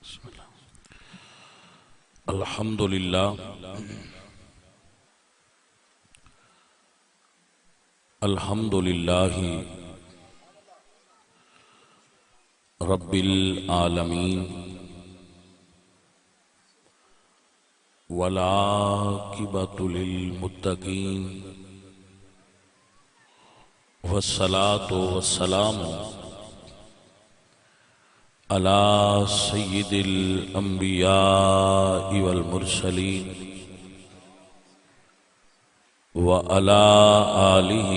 بسم اللہ الحمد للہ رب العالمین والعاقبۃ للمتقین والصلاة والسلام علی سید الانبیاء والمرسلین وعلی آلہ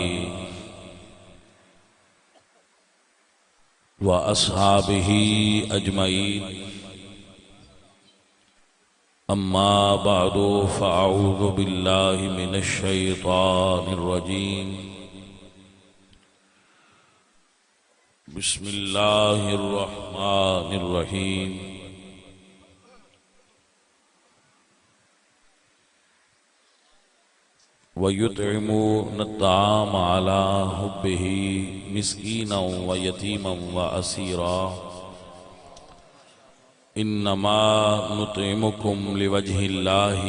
واصحابہ اجمعین اما بعد فاعوذ باللہ من الشیطان الرجیم بسم اللہ الرحمن الرحیم وَيُطْعِمُونَ الطَّعَامَ عَلَى حُبِّهِ مِسْكِينًا وَيَتِيمًا وَأَسِيرًا إِنَّمَا نُطْعِمُكُمْ لِوَجْهِ اللَّهِ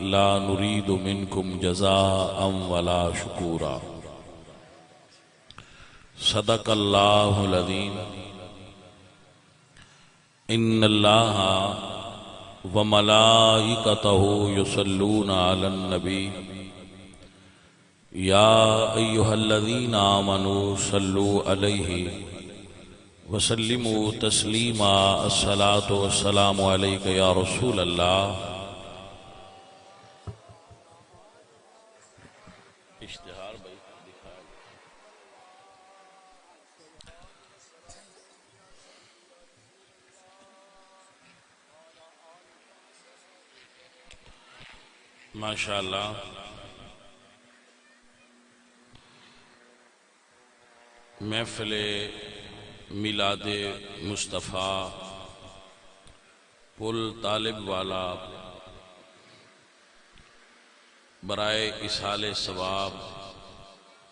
لَا نُرِيدُ مِنْكُمْ جَزَاءً وَلَا شُكُورًا صدق اللہ العظیم ان اللہ وملائکتہ یصلون علی النبی یا ایہا الذین آمنوا صلوا علیہ وسلموا تسلیما الصلاة والسلام علیک یا رسول اللہ اشتہار بھائی ماشاءاللہ محفل میلاد مصطفیٰ پل طالب والا برائے اصحال ثواب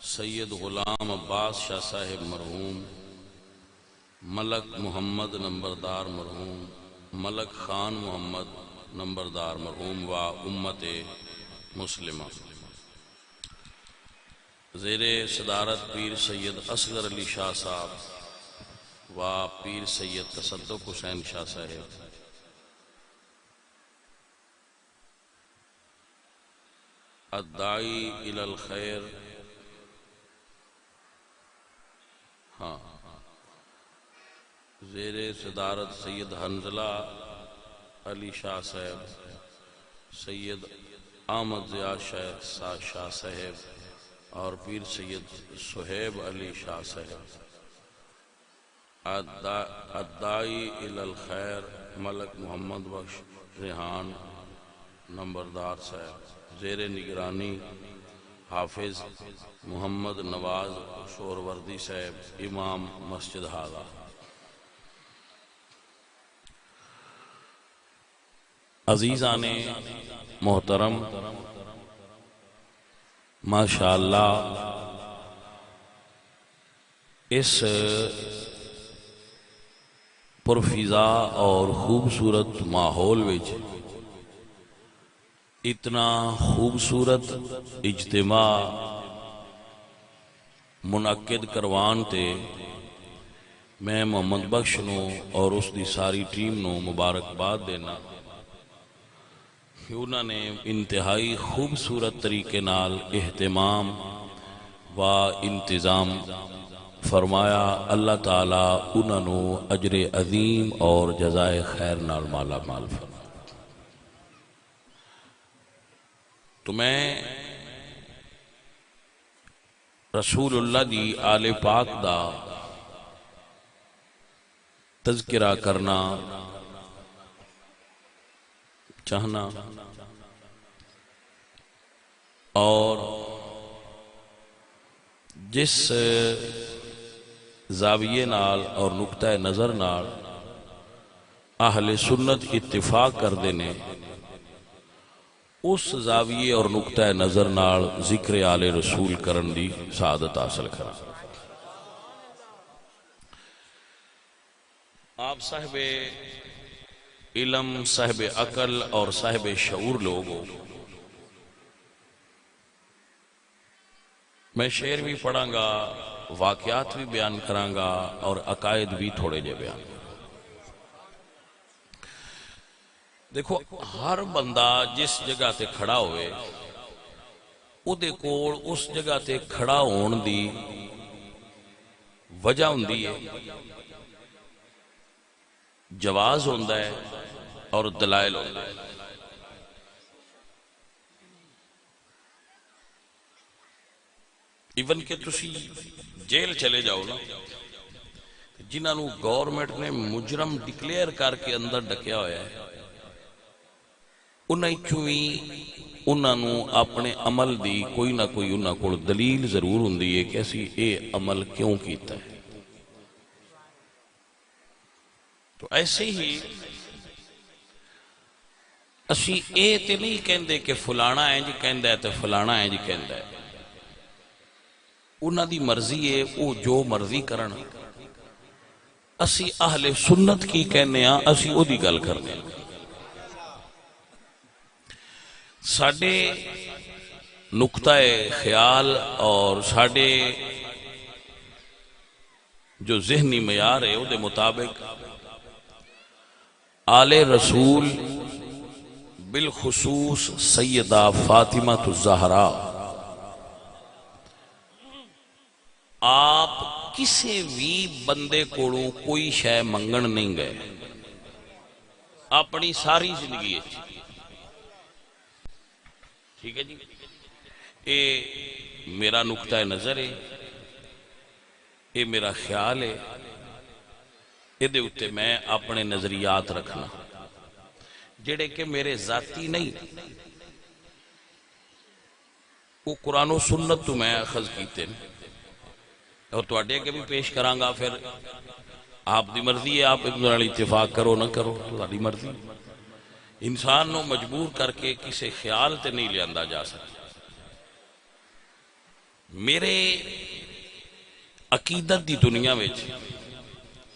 سید غلام عباس شاہ صاحب مرحوم ملک محمد نمبردار مرحوم ملک خان محمد نمبردار مرحوم و امت مسلمہ زیر صدارت پیر سید اصغر علی شاہ صاحب و پیر سید تصدق حسین شاہ صاحب الداعی الی الخیر زیر صدارت سید حنظلہ علی شاہ صاحب سید احمد ضیاء شاہ صاحب اور پیر سید صہیب علی شاہ صاحب الداعی الی الخیر ملک محمد بخش ریحان نمبردار صاحب زیر نگرانی حافظ محمد نواز سہروردی صاحب امام مسجد حاضہ عزیزان محترم ماشاءاللہ اس پرفضا اور خوبصورت ماحول وچ اتنا خوبصورت اجتماع منعقد کروان تے میں محمد بخش نو اور اس دی ساری ٹیم نو مبارکباد دینا کہ انہوں نے انتہائی خوبصورت طریقے نال اہتمام و انتظام فرمایا اللہ تعالیٰ انہوں نے اجر عظیم اور جزائے خیر نال مالا مال فرمایا تو میں رسول اللہ دی آل پاک دا تذکرہ کرنا چاہنا اور جس زاویے نال اور نقطہ نظر نال اہل سنت اتفاق کر دینے اس زاویے اور نقطہ نظر نال ذکر آل رسول کرن دی سعادت حاصل کرا آپ صاحب علم، صاحب عقل اور صاحب شعور لوگ ہو۔ میں شعر بھی پڑھاں گا، واقعات بھی بیان کراں گا اور عقائد بھی تھوڑے جے بیان۔ دیکھو ہر بندہ جس جگہ تے کھڑا ہوئے او دے کول اس جگہ تے کھڑا ہون دی وجہ ہوندی ہے، جواز ہوندا ہے اور دلائل ہوندا ہے۔ ایون کہ تسی جیل چلے جاؤ نا، جنہاں نو گورنمنٹ نے مجرم ڈکلیئر کر کے اندر ڈکیا ہوا ہے، انہاں چویں انہاں نو اپنے عمل دی کوئی نہ کوئی انہاں کو دلیل ضرور ہوندی ہے کہ اسی اے عمل کیوں کیتا ہے۔ تو ایسے ہی اسی اے تے نہیں کہندے کہ فلانا انج کہندا ہے تے فلانا انج کہندا ہے، انہاں دی مرضی ہے، او جو مرضی کرن۔ اسی اہل سنت کی کہنے ہاں، اسی او دی گل کرنے ہاں۔ ساڈے نقطہ خیال اور ساڈے جو ذہنی معیار ہے او دے مطابق آل رسول بالخصوص سیدہ فاطمہ الزہرا آپ کسی بھی بندے کوڑوں کوئی شے منگن نہیں گئے اپنی ساری زندگی۔ ٹھیک ہے جی، اے میرا نقطہ نظر ہے، اے میرا خیال ہے، اے دے اتے میں اپنے نظریات رکھنا جڑے کہ میرے ذاتی نہیں، وہ قرآن و سنت تو میں اخذ کیتے ہیں اور تو اڈے کے بھی پیش کراں گا۔ پھر آپ دی مرضی ہے، آپ ادھر والی اتفاق کرو نہ کرو، تہاڈی مرضی۔ انسان نو مجبور کر کے کسی خیال تے نہیں لیاندا جا سکتا۔ میرے عقیدت دی دنیا میں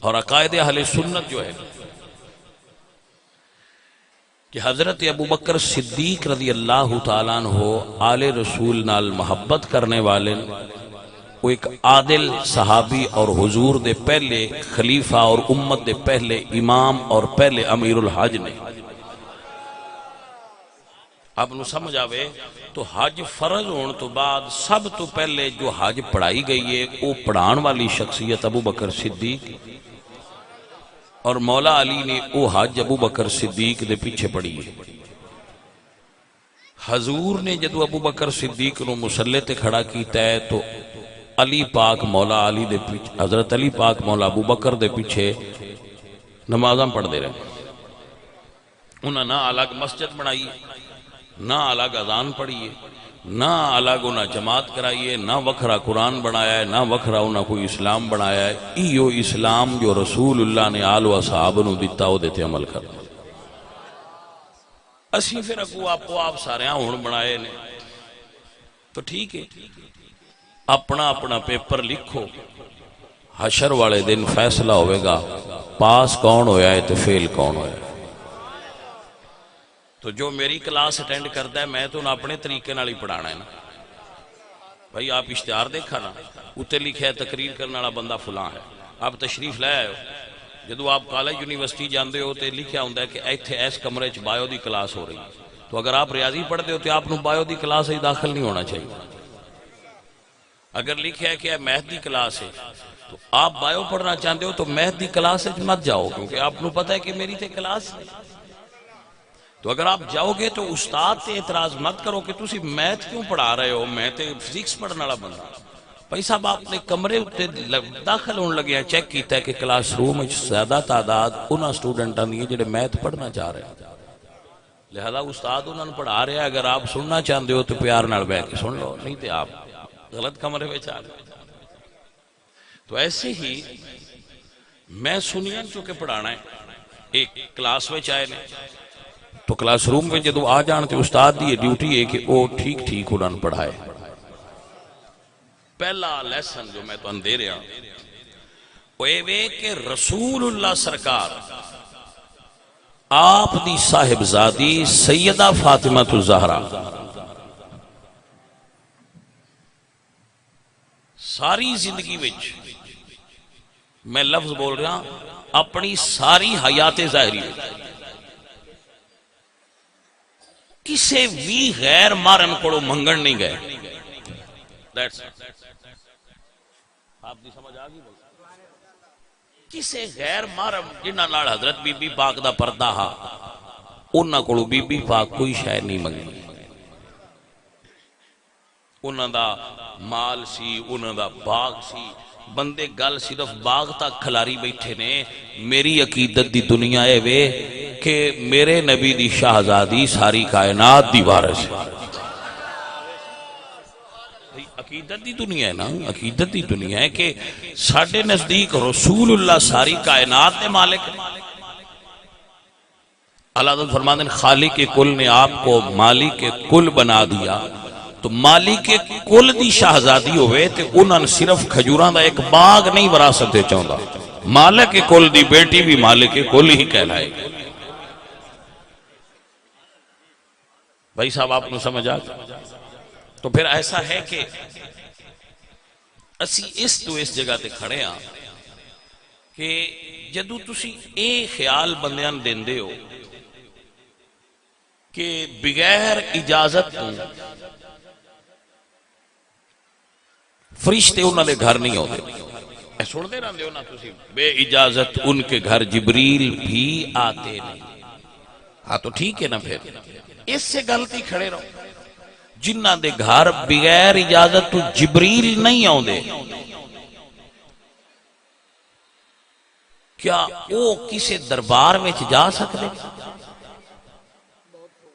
اور عقائد اہل سنت جو ہے کہ حضرت ابو بکر صدیق رضی اللہ تعالیٰ عنہ آل رسول نال محبت کرنے والے، وہ ایک عادل صحابی اور حضور دے پہلے خلیفہ اور امت دے پہلے امام اور پہلے امیر الحج نے۔ آپ نو سمجھ آوے تو حج فرض ہون تو بعد سب تو پہلے جو حج پڑھائی گئی ہے وہ پڑھان والی شخصیت ابو بکر صدیق، اور مولا علی نے وہ حج ابو بکر صدیق دے پیچھے پڑھی ہے۔ حضور نے جدو ابو بکر صدیق نو مسلح تے کھڑا کیتا ہے تو علی پاک مولا علی دے پیچھے، حضرت علی پاک مولا ابو بکر دے پیچھے نمازاں پڑھ دے رہے۔ انہاں نہ الگ مسجد بنائی، نہ الگ اذان پڑھی ہے، نہ الگ انہاں جماعت کرائی ہے، نہ وکھرا قرآن بنایا ہے، نہ وکھرا انہاں کوئی اسلام بنایا ہے۔ ایو اسلام جو رسول اللہ نے آل و صحابہ نو دیتا ہو دیتے عمل کرنا۔ اسی پھر اگو آپ سارے ہون بنائے نے تو ٹھیک ہے، اپنا اپنا پیپر لکھو، حشر والے دن فیصلہ ہوئے گا پاس کون ہویا ہے تو فیل کون ہویا ہے۔ تو جو میری کلاس اٹینڈ کرتا ہے میں تو انہیں اپنے طریقے نال ہی پڑھانا ہے نا۔ بھائی آپ اشتہار دیکھا نا، اتنے لکھا ہے تقریر کرنے والا بندہ فلاں ہے، آپ تشریف لے آئے ہو، جدو آپ کالج یونیورسٹی جاندے ہو تو لکھا ہوتا ہے کہ ایتھے ایس کمرے چ بایو دی کلاس ہو رہی ہے، تو اگر آپ ریاضی پڑھتے ہو تو آپ نو بایو دی کلاس ہی داخل نہیں ہونا چاہیے۔ اگر لکھا ہے کہ میتھ دی کلاس ہے تو آپ بایو پڑھنا چاہتے ہو تو میتھ دی کلاس مت جاؤ، کیونکہ آپ نو پتہ ہے کہ میری تے کلاس ہے۔ تو اگر آپ جاؤ گے تو استاد تے اعتراض مت کرو کہ تسی میتھ کیوں پڑھا رہے ہو، میں تے فزکس پڑھنے والا بندہ۔ بھائی صاحب آپ نے کمرے اتے داخل ہونے لگے ہیں، چیک کیتا ہے کہ کلاس روم میں زیادہ تعداد انہاں سٹوڈنٹاں دی ہے جڑے میتھ پڑھنا چاہ رہے ہیں، لہذا استاد انہاں پڑھا رہے ہیں۔ اگر آپ سننا چاہتے ہو تو پیار نال بیٹھ کے سن لو، نہیں تے آپ غلط کمرے میں آ گئے۔ تو ایسے ہی میں سنیا چونکہ پڑھانا ہے، ایک کلاس میں آئے نے تو کلاس روم میں جدو آ جان تے استاد دی ڈیوٹی ہے کہ وہ ٹھیک ٹھیک انہوں نے پڑھائے۔ پہلا لیسن جو میں تو دے رہا وہ یہ کہ رسول اللہ سرکار آپ دی صاحبزادی سیدہ فاطمہ الزہرا ساری زندگی وچ میں لفظ بول رہا اپنی ساری حیات ظاہری کسے بھی غیر مارن کو منگن نہیں گئے. آپ دی سمجھ آ گئی؟ کسے غیر محرم جنہاں نال حضرت بی بی پاک دا پردہ ہا انہاں کولوں بی بی پاک کوئی شے نہیں منگی. انہاں دا مال سی، انہاں دا باغ سی، بندے گل صرف باغ تک کھلاری بیٹھے نے. میری عقیدت دی دنیا ہے وے کہ میرے نبی دی شہزادی ساری کائنات دی وارث ہے. عقیدت دی دنیا ہے نا، عقیدت دی دنیا ہے کہ ساڈے نزدیک رسول اللہ ساری کائنات دے مالک. اللہ تعالیٰ فرماتے ہیں خالق کل نے آپ کو مالک کل بنا دیا. تو مالک کل دی شہزادی ہوئے تے انہاں نے صرف کھجوراں دا ایک باغ نہیں وراثت تے چاہندا. مالک کل دی بیٹی بھی مالک کل ہی کہلائے. بھائی صاحب آپ نے سمجھ آ گیا؟ تو پھر ایسا ہے کہ اسی اس جگہ تے کھڑے ہاں کہ جدو تسی اے خیال بندیاں دیندے ہو کہ بغیر اجازت تو فرشتے انہوں نے گھر نہیں ہوتے. سن دے رہے ہو نا تسی بے اجازت ان کے گھر جبریل بھی آتے نہیں. ہاں تو ٹھیک ہے نا، پھر اس سے غلطی کھڑے رہو. جنہ دے گھر بغیر اجازت تو جبریل نہیں آؤندے، کیا وہ کسی دربار میں جا سکتے؟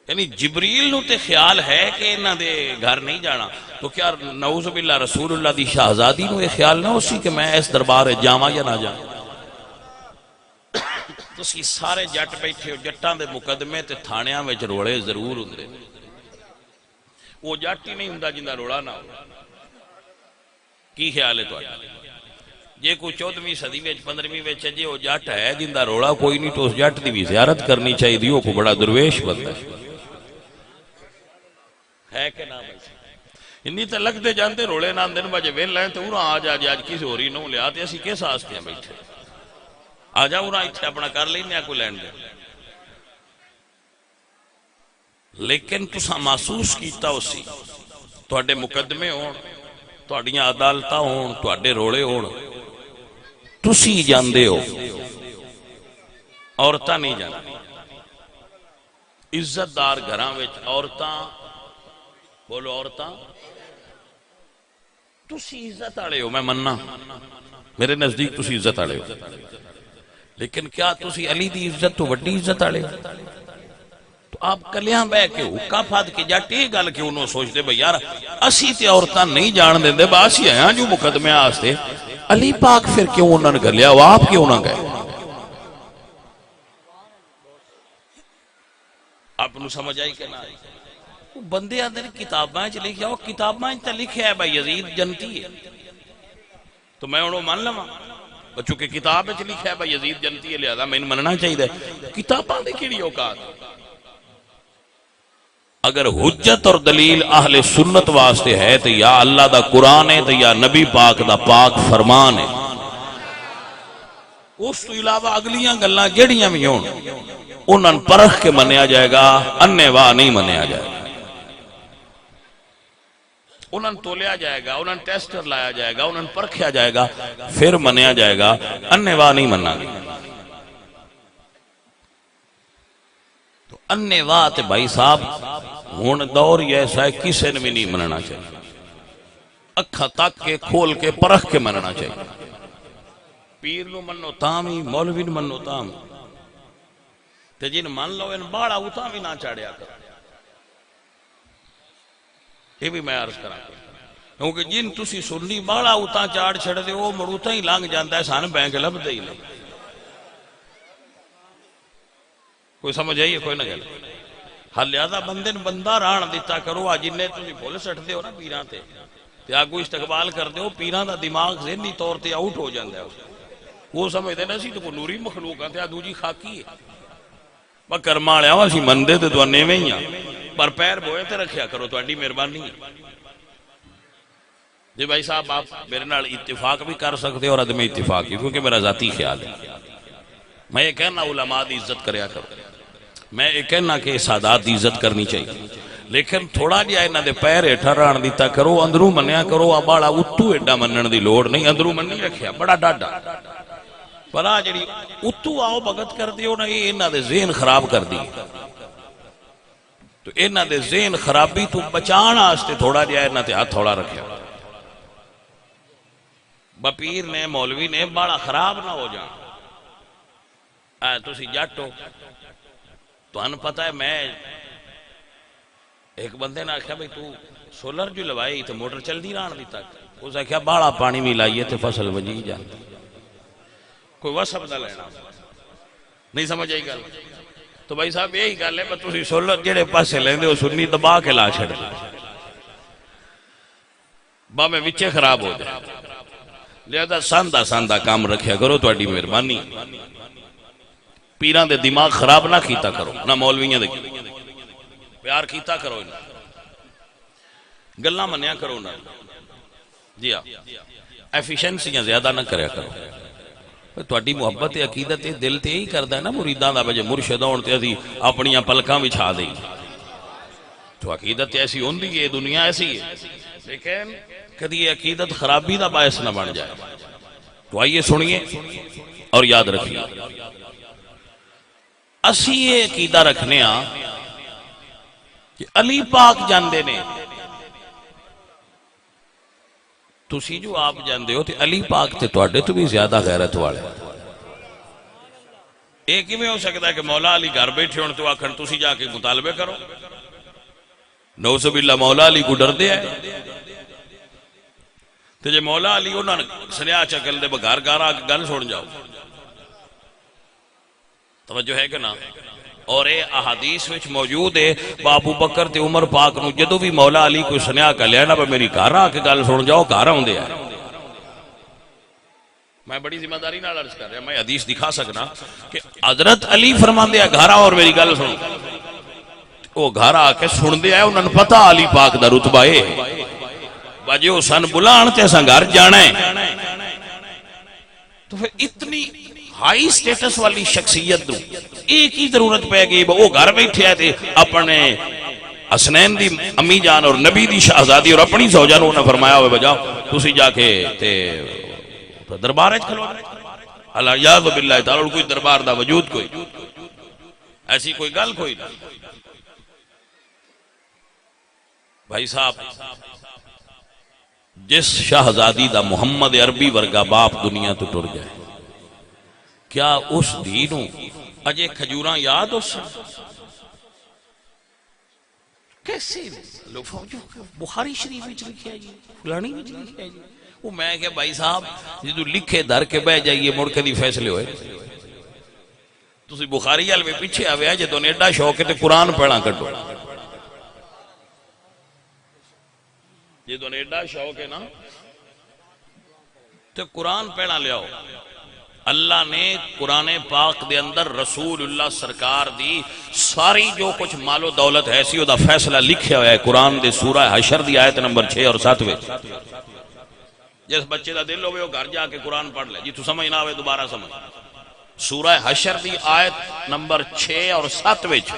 یعنی جبریل نو تے خیال ہے کہ انہاں دے گھر نہیں جانا، تو کیا نعوذ باللہ رسول اللہ دی شہزادی نو یہ خیال نہ ہو سی کہ میں اس دربار جاواں یا نہ جاواں؟ تسی سارے جٹ بیٹھے ہو، جٹاں دے مقدمے تے تھانیاں وچ روڑے ضرور ہوندے. وہ جٹ ہی نہیں ہوندا جندا روڑا نہ ہو. کی خیال ہے تہاڈا؟ جے کوئی 14ویں صدی وچ 15ویں وچ جے وہ جٹ ہے جندا روڑا کوئی نہیں تو اس جٹ دی بھی زیارت کرنی چاہیے. وہ کو بڑا درویش بندہ ہے کہ نہ بھائی؟ انی تے لگتے جانتے روڑے نہ دن بجے ویل لائن تے اورا آ جا اج کسی ہوری نو لیا تے اسی کس واسطے ہیں بیٹھے؟ آ جا اورا ایتھے اپنا کر لینے کوئی لین دے. لیکن تساں محسوس کیتا اسی تواڈے مقدمے ہون، تواڈیاں عدالتاں ہون، تواڈے روڑے ہون، تسی جاندے ہو، عورتاں نہیں جاندی. عزت دار گھراں وچ عورتاں، بولو عورتاں، تسی عزت والے ہو، میں مننا میرے نزدیک تسی عزت والے ہو. لیکن کیا تسی علی دی عزت تو وڈی عزت والے ہو؟ تو آپ کلیاں بہ کے حکا پھاد کے جٹ یہ گل کہ انہوں سوچتے بھئی یار اسی تے عورتاں نہیں جان دیں دے باسی ہیں جو مقدمے آستے علی پاک پھر کیوں انہوں نے گلیا وہ آپ کیوں نہ گئے؟ آپ نے سمجھ آئی کہ نہ آئی؟ وہ بندے اندر کتاباں چ لکھیا، وہ کتاباں چ لکھیا ہے بھائی یزید جنتی ہے، تو میں انہوں مان لواں. چونکہ کتاب چ لکھیا ہے بھائی یزید جنتی ہے لہذا میں مننا چاہیے. کتاباں دی کیڑی اوقات؟ اگر حجت اور دلیل اہل سنت واسطے ہے تو یا اللہ دا قرآن ہے تو یا نبی پاک دا پاک فرمان ہے. اس تو علاوہ اگلیاں گلاں جڑیاں بھی ہون انہاں پرکھ کے منیا جائے گا، انے واہ نہیں منیا جائے گا. انہاں تولیا جائے گا، انہاں ٹیسٹر لایا جائے گا، انہاں پرکھیا جائے گا، پھر منیا جائے گا، انے واہ نہیں مننا گا. تو انے واہ تے بھائی صاحب ہون دور ہی ایسا ہے کسے نے بھی نہیں مننا چاہیے. اکھا تک کے کھول کے پرکھ کے مننا چاہیے. پیر نو منو تاں ہی، مولوی نو منو تاں ہی، تے جن من لو ان باڑا اتاں بھی نہ چاڑیا کر. یہ بھی میں عرض کرا کیونکہ جن تسی سنی باڑا اتاں چاڑ چھڑ دے وہ مڑوتا ہی لانگ جانتا ہے سان بینک لب دے ہی لے. کوئی سمجھ آئیے کوئی نہ گل. ہر لہذا بندے بندہ ران دیتا کرو. آج جنہیں تسی بھول سٹ دے ہو نا پیران تے تے آگو استقبال کر دے ہو، پیران دا دماغ ذہنی طور تے آؤٹ ہو جاندہ ہے. وہ سمجھتے نا سی تو کوئی نوری مخلوق آتے ہیں دوجی خاکی ہے. کرم والیا اسی مندے تے تو نیویں ہی ہاں پر پیر بوئے تے رکھیا کرو تہاڈی مہربانی ہے جی بھائی صاحب آپ میرے نال اتفاق بھی کر سکتے اور عدم اتفاق بھی کیونکہ میرا ذاتی خیال ہے میں یہ کہنا علماء دی عزت کریا کرو میں یہ کہنا کہ سادات دی عزت کرنی چاہیے لیکن تھوڑا جہا انہاں دے پیر ہیٹھا رہن دیتا کرو اندروں منیا کرو بالا اتو ایڈا منن دی لوڑ نہیں اندروں منی رکھیا بڑا ڈاڈا پر آ جڑی اتو آؤ بغت کر دیو نا یہ انہاں دے ذہن خراب کر دی تو انہاں دے ذہن خرابی تو بچان واسطے تھوڑا جہا انہاں تے ہاتھ تھوڑا رکھیا بپیر نے مولوی نے بڑا خراب نہ ہو جان تسی جٹ ہو تو ان پتہ ہے میں ایک بندے نے آخیا بھئی تو سولر جو لوائی تو موٹر چل دی رہن دی تک اس نے کہا باڑا پانی بھی لائیے تو فصل وجی جان کوئی وصف نہ لینا نہیں سمجھ آئی گل تو بھائی صاحب یہی گل ہے بس تسی سولر جڑے پاسے لیندے ہو سنی دبا کے لا چھڑ با میں وچے خراب ہو جائے لہذا ساندہ ساندہ کام رکھیا کرو تو اڈی مہربانی پیران دے دماغ خراب نہ کیتا کرو نہ مولویاں دے پیار کیتا کرو انہاں گلاں منیا کرو نہ جی ہاں ایفیشنسیاں زیادہ نہ کریا کرو تواڈی محبت عقیدت دل تے ہی کردا ہے نا مریداں دا وجہ مرشد ہون تے اسی اپنیاں پلکاں وچھا دئی تو عقیدت ایسی ہوندی ہے دنیا ایسی ہے لیکن کدی یہ عقیدت خرابی دا باعث نہ بن جائے تو آئیے سنیے اور یاد رکھیے اسی یہ عقیدہ رکھنے ہاں کہ علی پاک جاندے نے تسی جو آپ جاندے ہو تے علی پاک تے تواڈے تو بھی زیادہ غیرت والے ایک ہی میں ہو سکتا ہے کہ مولا علی گھر بیٹھے ہون تو آکھن تسی جا کے مطالبے کرو نعوذ باللہ مولا علی کو ڈر دے آئے تو جے مولا علی انہوں نے سنیا چکل دے بگار گارا گل سن جاؤ توجہ ہے کہ نا اور اے احادیث وچ موجود ہے ابو بکر تے عمر پاک نو جدو بھی مولا علی کو سنیا کر لیا نا میری گھر آ کے گل سن جاؤ گھر آؤندے آئے میں بڑی ذمہ داری نال عرض کر رہا میں حدیث دکھا سکنا کہ حضرت علی فرماندے گھر آ اور میری گل سن وہ گھر آ کے سن دے آئے انہوں نے پتا علی پاک دا رتبہ ہے باجو سن بلان تے اساں گھر جانا ہے تو پھر اتنی ہائی سٹیٹس والی شخصیت دوں ایک ہی ضرورت پہ گئی وہ گھر بیٹھے آئے تھے اپنے حسنین دی امی جان اور نبی دی شہزادی اور اپنی زوجان انہوں نے فرمایا ہوئے بجاؤ تسی جا کے دربار اچھ کھلو اللہ یاذ باللہ تعالی کوئی دربار دا وجود کوئی ایسی کوئی گل کوئی نہ بھائی صاحب جس شہزادی دا محمد عربی ورگا باپ دنیا تو ٹر جائے کیا اس دینوں اجے کھجوراں یاد اس کیسے لوگ فوجو بخاری شریف وچ لکھیا جی فلانی وچ لکھیا جی وہ میں کہ بھائی صاحب جدو لکھے در کے بہ جائیے مڑ کے دی فیصلے ہوئے تسی بخاری وال میں پیچھے آوے جے تو ایڈا شوق ہے تے قرآن پڑھا کڈو یہ تو ایڈا شوق ہے نا تو قرآن پڑھا لیاؤ اللہ نے قرآن پاک دے اندر رسول اللہ سرکار دی ساری جو کچھ مال و دولت ہے سی دا فیصلہ لکھیا ہوا ہے قرآن دے سورہ حشر دی آیت نمبر 6 اور 7 وچ جس بچے دا دل ہوئے وہ گھر جا کے قرآن پڑھ لے جی تو سمجھ نہ ہوئے دوبارہ سمجھ سورہ حشر دی آیت نمبر 6 اور 7 وچ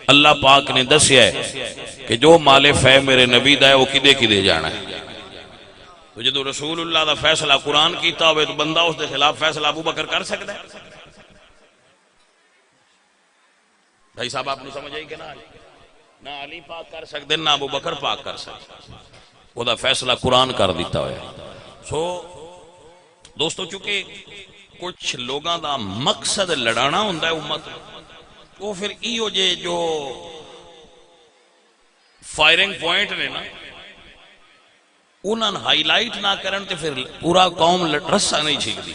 اللہ پاک نے دسیا ہے کہ جو مال فے میرے نبی دا ہے وہ کدے کدے جانا ہے تو جدو رسول اللہ دا فیصلہ قرآن کیتا ہوئے تو بندہ اس دے خلاف فیصلہ ابو بکر کر سکتا ہے بھائی صاحب آپ نے سمجھ آئی کہ نہ علی پاک کر سکتے نہ ابو بکر پاک کر سکتے وہ دا فیصلہ قرآن کر دیتا ہوئے سو دوستو چونکہ کچھ لوگاں دا مقصد لڑانا ہوندہ ہے امت وہ پھر ایو جے جو فائرنگ پوائنٹ نے نا انہاں ہائی لائٹ نہ کرن تے پھر پورا قوم رسہ نہیں چھیک دی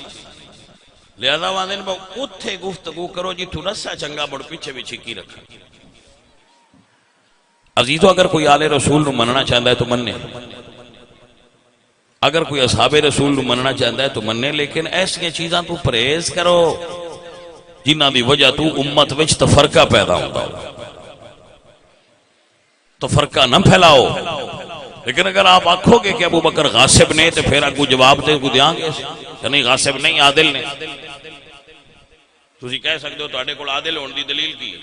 لہذا وہاں دن باؤ اتھے گفتگو کرو جی تو رسہ چنگا بڑھ پیچھے بھی چھکی رکھا عزیزو اگر کوئی آل رسول نو مننا چاہتا ہے تو مننے اگر کوئی اصحاب رسول نو مننا چاہتا ہے تو مننے لیکن ایسی چیزاں تو پریز کرو جنہ دی وجہ تو امت وچ تفرقہ پیدا ہوتا ہو. تفرقہ نہ پھیلاؤ. لیکن اگر آپ آکھو گے کہ ابو بکر غاصب نے تو پھر اگو جواب دے کو دیاں گے کہ نہیں غاصب نہیں عادل نے. تسی کہہ سکتے ہو تواڈے کول عادل ہون دی دلیل کی ہے؟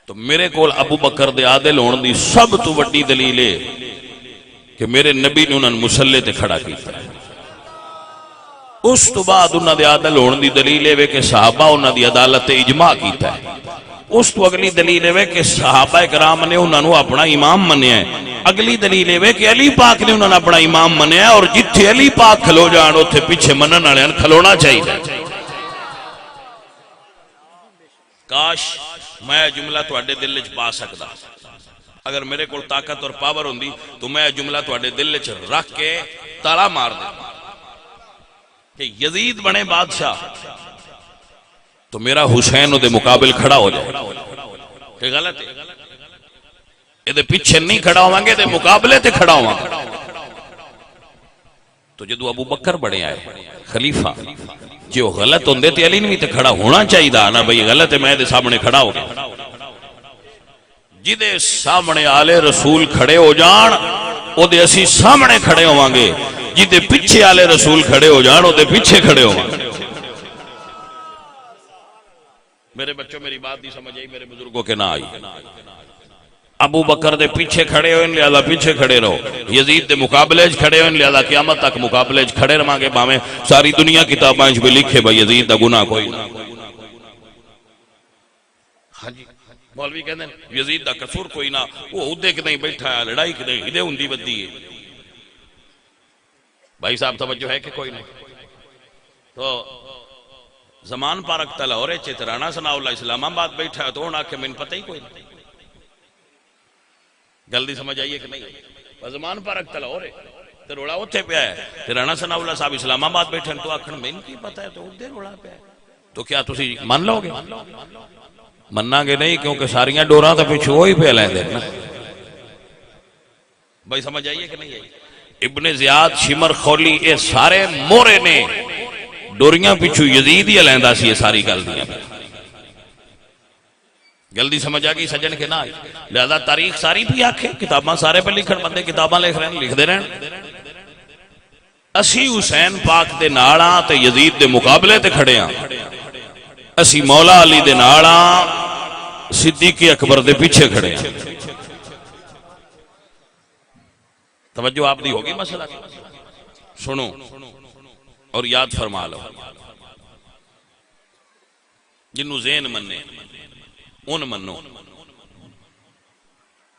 تو میرے کول ابو بکر دے عادل ہون دی سب تو وڈی دلیل ہے کہ میرے نبی نے انہاں مصلی تے کھڑا کیتا ہے. اس تو بعد انہاں دے عادل ہون دی دلیل ہے کہ صحابہ انہاں دی عدالت تے اجماع کیتا ہے. اس تو اگلی دلیل ہے کہ صحابہ کرام نے انہاں نو اپنا امام منیا ہے. اگلی دلیل ہے کہ علی پاک نے انہاں اپنا امام منیا ہے، اور جتھے علی پاک کھلو جان اوتھے پیچھے منن والے کھلونا چاہیے. کاش میں جملہ تواڈے دل وچ پا سکدا. اگر میرے کول طاقت اور پاور ہوندی تو میں جملہ تواڈے دل وچ رکھ کے تالا مار دیں کہ یزید بنے بادشاہ تو میرا حسین دے مقابل کھڑا ہو جائے. کہ غلط ہے؟ یہ دے پیچھے نہیں کھڑا ہوں گے، دے مقابلے تے کھڑا ہوں گے. تو جدو ابو بکر بڑے آئے خلیفہ، جو غلط ہوندے تے علی نے بھی تے کھڑا ہونا چاہیے نا بھئی غلط ہے میں دے سامنے کھڑا ہو گیا. جدے سامنے آلے رسول کھڑے ہو جان او دے اسی سامنے کھڑے ہوں گے، جدے پیچھے آلے رسول کھڑے ہو جان او دے پیچھے کھڑے ہوں گے. میرے بچوں میری بات نہیں سمجھ آئی، میرے بزرگوں کے نہ آئی. ابو بکر دے پیچھے کھڑے ہوئے لہذا پیچھے کھڑے رہو، یزید دے مقابلے کھڑے ہوئے لہذا قیامت تک مقابلے کھڑے رہاں گے. باویں ساری دنیا کتاباں بھی لکھے بھائی یزید دا گناہ کوئی نہ. ہاں جی مولوی کہندے ہیں یزید دا قصور کوئی نہ، وہ عہدے کہ نہیں بیٹھا ہے، لڑائی کہ نہیں ہدے ہوندی بدی ہے. بھائی صاحب توجہ ہے کہ کوئی نہیں؟ تو زمان پارک تلاورے چیت رانا ثناء اللہ اسلام آباد بیٹھا ہے تو انہاں کہ میں پتہ ہی کوئی نہیں. جلدی سمجھ آئیے کہ نہیں؟ زمان پارک تلاورے تو روڑا اتھے پہ ہے، تو رانا ثناء اللہ صاحب اسلام آباد بیٹھے تو آکھن میں کی پتہ ہے تو ادھے روڑا پہ ہے. تو کیا تسی مان لو گے؟ مننا گے نہیں، کیونکہ ساریاں ڈوراں تو پچھو وہی پہ لیں دے نا. بھائی سمجھ آئیے کہ نہیں آئی؟ ابن زیاد، شمر خولی، یہ سارے مورے نے ڈوریاں پچھو یزید ہی لیندہ سی یہ ساری گل دیا. جلدی سمجھ آ گئی سجن کے نہ آئی. لہذا تاریخ ساری بھی آکھے، کتاباں سارے پہ لکھن، بندے کتاباں لکھ رہے ہیں، لکھ دے رہے ہیں. اسی حسین پاک دے ناڑاں تے یزید دے مقابلے تے کھڑے ہاں. اسی مولا علی دے ناڑاں صدیق اکبر دے پیچھے کھڑے ہیں. توجہ آپ دی ہوگی مسئلہ؟ سنو اور یاد فرما لو. جنہوں ذہن مننے ان منو،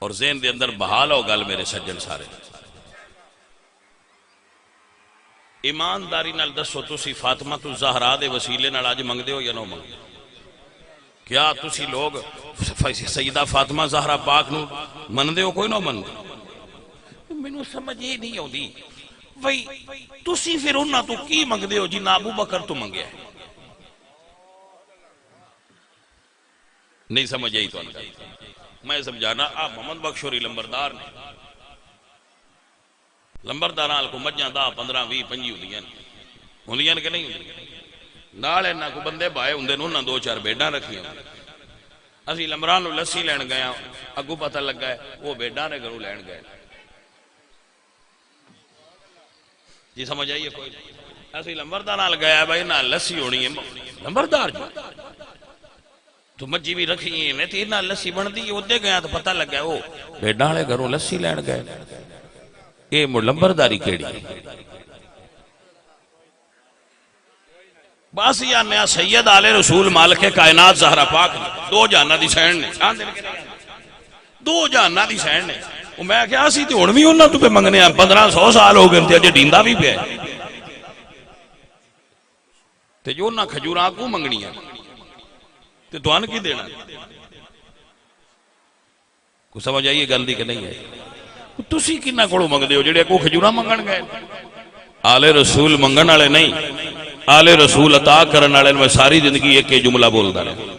اور ذہن دے اندر بحال ہو گل میرے سجن سارے. ایمانداری نال دسو تسی فاطمہ الزہرا دے وسیلے نال اج منگدے ہو یا نہ منگدے؟ کیا تسی لوگ سیدہ فاطمہ زہرا پاک نو مندے ہو کوئی نہ مندے؟ مینوں سمجھ یہ نہیں آتی بھئی تسی پھر انہاں تو کی منگدے ہو جنہاں ابو بکر تو منگیا ہے؟ نہیں سمجھ آئی تو میں سمجھانا. آپ محمد بخشوری لمبردار نے، لمبردار کو مجھاں 10 15 20 25 ہوندیاں کہ نہیں ہوندیاں؟ نال انہاں کو بندے بھائے ہوندے نے، انہاں 2 4 بیڈاں رکھیاں. اسی لمبران نو لسی لین گیا، اگو پتہ لگا ہے وہ بیڈاں نے گھروں لین گئے. جی سمجھ آئیے کوئی؟ اسی لمبردار نال گیا بھائی نہ لسی ہونی ہے، لمبردار جو تو مجھی بھی رکھی ہیں تھی نہ لسی بن دی. وہ دے گیا تو پتہ لگا وہ بیڈاں والے گھروں لسی لین گئے. یہ لمبرداری کیڑی؟ بس یا نیا سید آل رسول مالک کائنات زہرا پاک 2 جہاناں دی سین نے، 2 جہاناں دی سین نے. میں کہا اسی تے ہن وی انہاں تو پہ منگنے 1500 سال ہو گئے تے اجے ڈیندا بھی پیا تے جو نہ کھجوراں کو منگنیاں تے دوان کی دینا. کو سمجھ آئیے گل دی کہ نہیں ہے؟ تسی کنا کولوں منگدے ہو جڑے کو کھجوراں منگن گئے؟ آل رسول منگن والے نہیں، آل رسول عطا کرن والے. میں ساری زندگی ایک جملہ بولدا رہا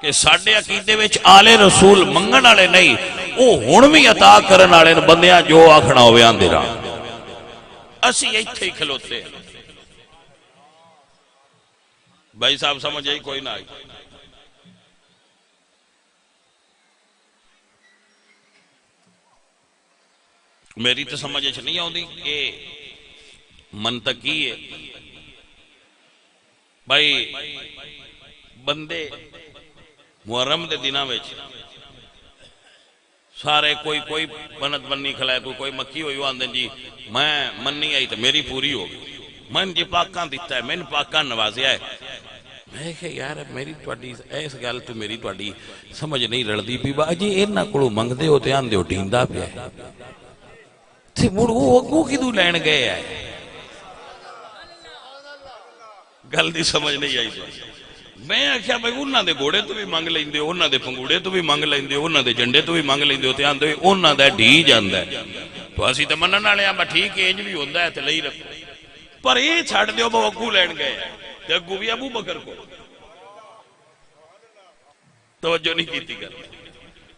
کہ ساڈے عقیدے وچ آل رسول منگن والے نہیں، او ہن وی عطا کرن والے بندیاں جو آکھنا ہوے آندے رہا. اسی ایتھے ہی کھلوتے بھائی صاحب سمجھ آئی کوئی نہ آئی؟ میری تو سمجھ نہیں آتی کہ منطقی ہے بھائی بندے محرم دے دنوں میں سارے کوئی بنت بننی کھلائے کوئی مکی ہوئی آندن جی میں مننی آئی تو میری پوری ہو گئی من جی پاکاں دیتا ہے میں نے پاکاں نوازیا ہے میں کہ یار میری توڑی ایس گل تو میری توڑی سمجھ نہیں رڑدی پی با جی اینا کڑو منگ دے ہوتے آن دے ہو ڈیندہ پہ ہے تھی موڑ وہ اگو کی دو لین گئے ہے گل دی سمجھ نہیں آئی میں کیا بھائی انہاں دے گھوڑے تو بھی منگ لیں دے انہاں دے پنگوڑے تو بھی منگ لیں دے انہاں دے جنڈے تو بھی منگ لیں دے ہوتے آن دے انہاں دے ڈھی جاندہ ہے تو اسی تو منن والے ہیں با ٹھیک ایج بھی ہوندہ ہے تو لئی رکھو پر یہ چھاڑ دیو با اگو لین گئے ہیں کہ اگو بھی ابو بکر کو توجہ نہیں کیتی کر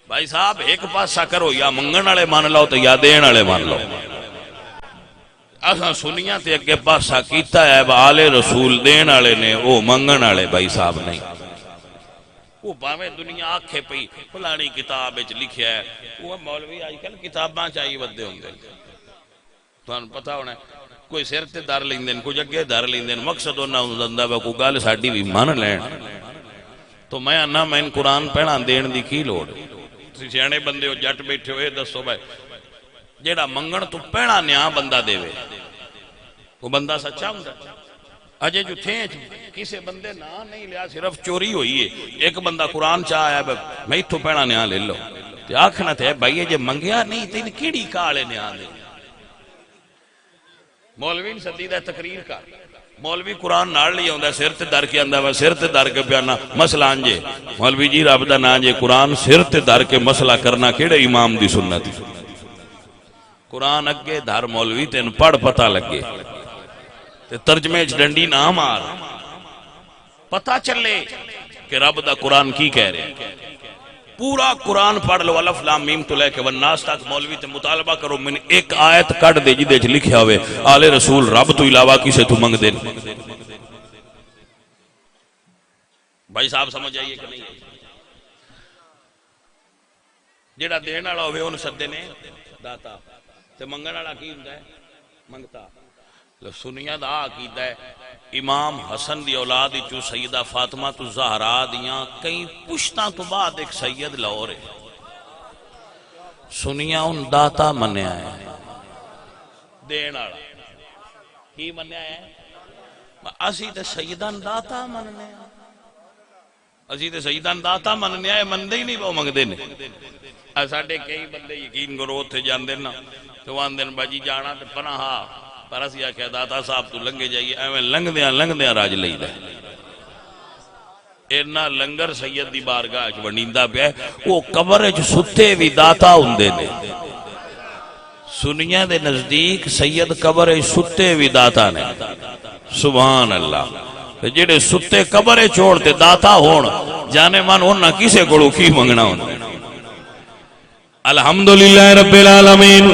بھائی صاحب ایک پاسا کرو یا منگن والے مان لو تو یا دین والے مان لو اساں سنیاں تے اگے پاسا کیتا ہے آل رسول دین والے نے او منگن والے بھائی صاحب نہیں وہ باویں دنیا آکھے پئی فلانی کتاب وچ لکھیا ہے وہ مولوی آج کل کتاباں چاہیے ودے ہوندے تانوں پتہ ہونا کوئی سر تے دار لیندن کوئی اگے دار لیندن مقصد انہاں ہوندا ہے کوئی گل ساڈی بھی من لین تو میں انا میں قرآن پڑھا دین دی کی لوڑ سیانے بندے ہو جٹ بیٹھے ہوئے دسو بھائی جیڑا منگن تو پہنا نیا بندہ دے وے وہ بندہ سچا ہوں اجے جو تھے کسے بندے نہ نہیں لیا صرف چوری ہوئی ہے ایک بندہ قرآن چاہا ہے میں تو پہنا نیا لے لو تو آکھنا تھے بھائی جے منگیا نہیں تین کیڑی کالے نیا لے مولوین صدیدہ تقریر کا مولوی قرآن نار لیا ہوندہ ہے سر تے در کے اندہ سر تے در کے پیانا مسئلہ آنجے مولوی جی رب دا نانجے قرآن سر تے در کے مسئلہ کرنا کیڑے امام دی سنتی قرآن اگے دھار مولوی تین پڑھ پتہ لگے تے ترجمے ڈنڈی نہ مار پتہ چلے کہ رب دا قرآن کی کہہ رہے پورا قرآن پڑھ لو الف لام میم تو لے کے والناس تک مولوی تے مطالبہ کرو من ایک آیت کٹ دے جدے چ لکھیا ہوئے آل رسول رب تو علاوہ کسے تو منگ دے بھائی صاحب سمجھ آئیے کہ نہیں جیڑا دین والا ہوئے ان سدے نے داتا تے منگن والا کی ہوندا ہے منگتا سنیا دا عقیدہ ہے امام حسن دی اولاد چو سیدہ فاطمہ تو زہرا دیاں کئی پشتاں تو بعد ایک سید لاہور ہے سنیا ان داتا منیا ہے دین والا کی منیا ہے اسی تے سیدان داتا مننے ہیں اسی تے سیدان داتا مننے ہیں مندے ہی نہیں وہ منگدے نے ساڑھے کئی بندے یقین کرو تھے جاندے نا تو آندے باجی جانا تے پناہا پر اسی آکھیا داتا صاحب تو لنگے جائیے ایویں لنگ دیاں راج لئی دے اینا لنگر سید دی بارگاہ چ ونڈیندا پیا وہ قبر وچ ستے وی داتا ہوندے نے سنیاں دے نزدیک سید قبر وچ ستے وی داتا نے سبحان اللہ جڑے ستے قبر وچ چھوڑ تے داتا ہون جانے من انہاں کسے کولوں کی منگنا ہوندا الحمدللہ رب العالمین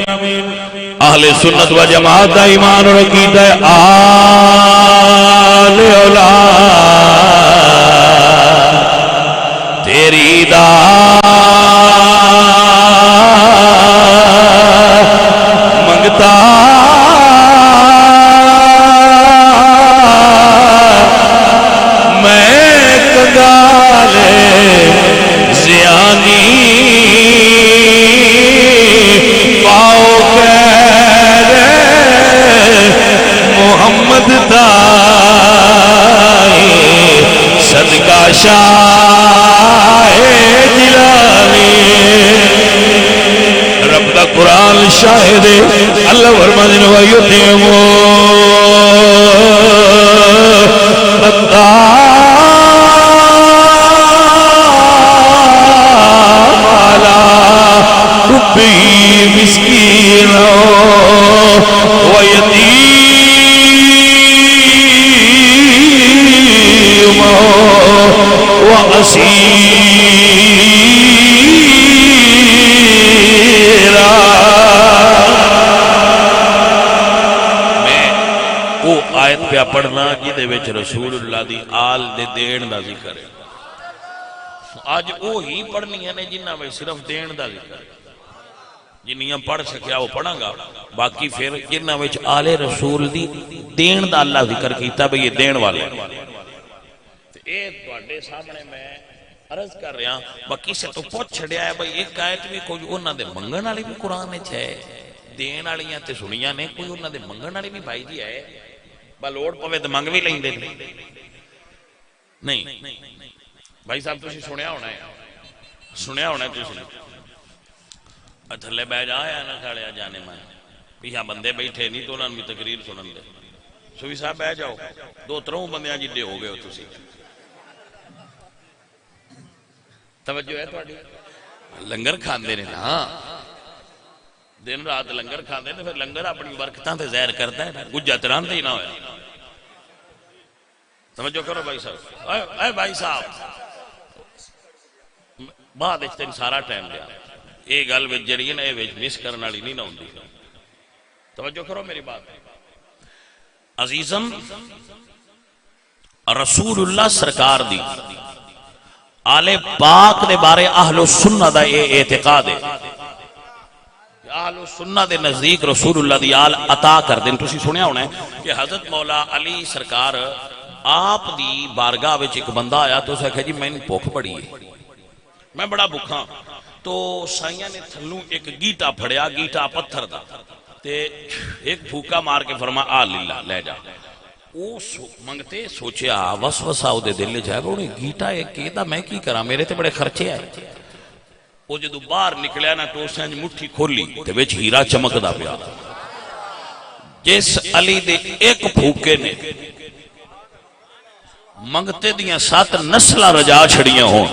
اہل سنت و جماعت دا ایمان اور عقیدہ آل اولاد تیری دا منگتا میں کنگالے زیانی محمد دائی صدقہ شاہ جلالی رب دا قرآن شاہد اللہ ورمانن ویتیمو مالا ربی مسکینو ویتیم واسیرا میں وہ آیت پہ پڑھنا دے وچ رسول اللہ دی آل دے دین دا ذکر ہے. آج وہی پڑھنی ہے جنہاں میں صرف دین دا ذکر ہے. جنیاں پڑھ سکیا وہ پڑھاں گا، باقی پھر جنہاں وچ آل رسول دی دین دا اللہ ذکر کیتا بھئی یہ دین والے. اے تواڈے سامنے میں عرض کر رہا باقی سے تو پوچھ چھڑیا ہے بھئی ایک آیت بھی کوئی انہاں دے منگن والی بھی قرآن وچ ہے، دین والیاں تے سنیاں نے، کوئی انہاں دے منگن والی بھی بھائی جی ہے، با لوڑ پوے تے منگ بھی لیندے نہیں. بھائی صاحب تسی سنیا ہونا ہے تسی تھلے بہ جایا نہ کھڑیا جانے میں پیچھا بندے بیٹھے نہیں تو انہوں نے بھی تقریر سنن دے. سوی صاحب بہ جاؤ، دو تروں بندیاں جدے ہو گئے ہو تسی. توجہ ہے تواڈی؟ لنگر کھاندے نے نا، دن رات لنگر کھاندے نے، پھر لنگر اپنی برکتاں تے ظاہر کردا ہے نا، گجا تران تے ہی نہ ہویا. توجہ کرو بھائی صاحب. اے بھائی صاحب بعد وچ تین سارا ٹائم دیا، یہ گل وچ جڑی ہے نا یہ مس کرن والی نہیں نہ ہوندی. توجہ کرو میری بات. عزیزم رسول اللہ سرکار دی آل پاک دے بارے اہل السنہ دا یہ اعتقاد ہے. اہل السنہ دے نزدیک رسول اللہ دی آل عطا کر دیں. تسی سنیا ہونا ہے کہ حضرت مولا علی سرکار آپ دی بارگاہ وچ ایک بندہ آیا تو اسے کہا جی میں بھوک بڑی ہے، میں بڑا بھوکھا. تو سائیاں نے تھلوں ایک گیٹا پھڑیا، گیٹا پتھر دا، تے ایک پھوکا مار کے فرما آ لیلہ لے جا. وہ منگتے سوچیا وسوسہ او دے دل جائے وہ گیٹا ایک کیدا میں کی کرا، میرے تے بڑے خرچے آئے. وہ جدو باہر نکلیا نا تو اسے مٹھی کھولی تے وچ ہیرا چمکدا پیا. جس علی دے ایک پھوکے نے منگتے دیاں 7 نسلہ رجا چھڑیاں ہوں.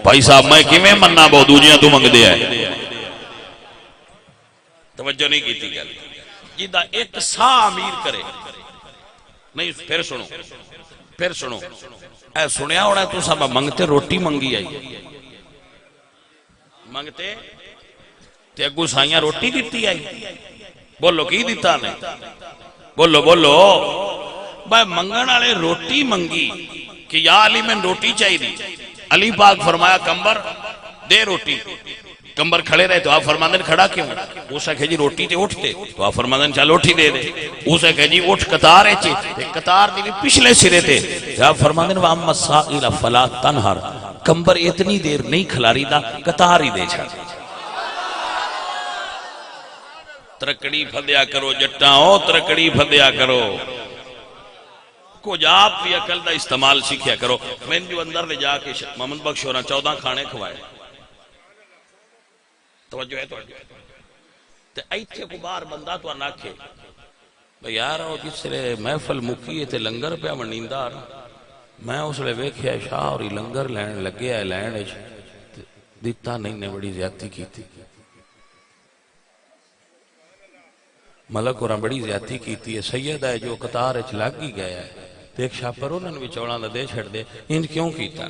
بھائی صاحب میں کیویں مننا بہت دوجیاں تو منگ دیا ہے. توجہ نہیں کی تھی گل جیدہ ایک سا امیر کرے نہیں. پھر سنو اے سنیا ہونا ہے تو سب منگتے روٹی منگی آئی، منگتے تے اگو سائیاں روٹی دیتی آئی. بولو کی دیتا نے؟ بولو بھائی منگن والے روٹی منگی کہ یا علی میں روٹی چاہی دی. علی پاک فرمایا کمبر دے روٹی. کمبر کھڑے رہے تو آپ فرماندن کھڑا کیوں؟ اسے کہے جی روٹی تے اٹھتے تو آپ فرماندن چل روٹی دے دے. اسے کہے جی اٹھ قطار ہے چی قطار دی بھی پچھلے سرے تھے. آپ فرماندن وَأَمَّا السَّائِلَ فَلَا تَنْهَرْ. کمبر اتنی دیر نہیں کھلاری دا قطار ہی دے چھا. ترکڑی پھدیا کرو جٹاؤ، ترکڑی پھدیا کرو. کچھ آپ بھی عقل دا استعمال سیکھیا کرو. میں جو اندر لے جا کے محمد بخش ہونا 14 کھانے کھوائے. توجہ ہے تو ایتھے کو بار بندہ تو ناکھے بھئی یار وہ جس سے محفل مکی تے لنگر پہ منیندار میں اس لئے ویکھیا شاہ اور لنگر لین لگے ہے لین دیتا نہیں نے بڑی زیادتی کی تھی. ملک اور بڑی زیادتی کی تھی. سید ہے جو قطار اچ لگ ہی گیا ہے ایک شاہ پر انہوں نے بھی چوڑا دے چھڑ دے انج کیوں کیتا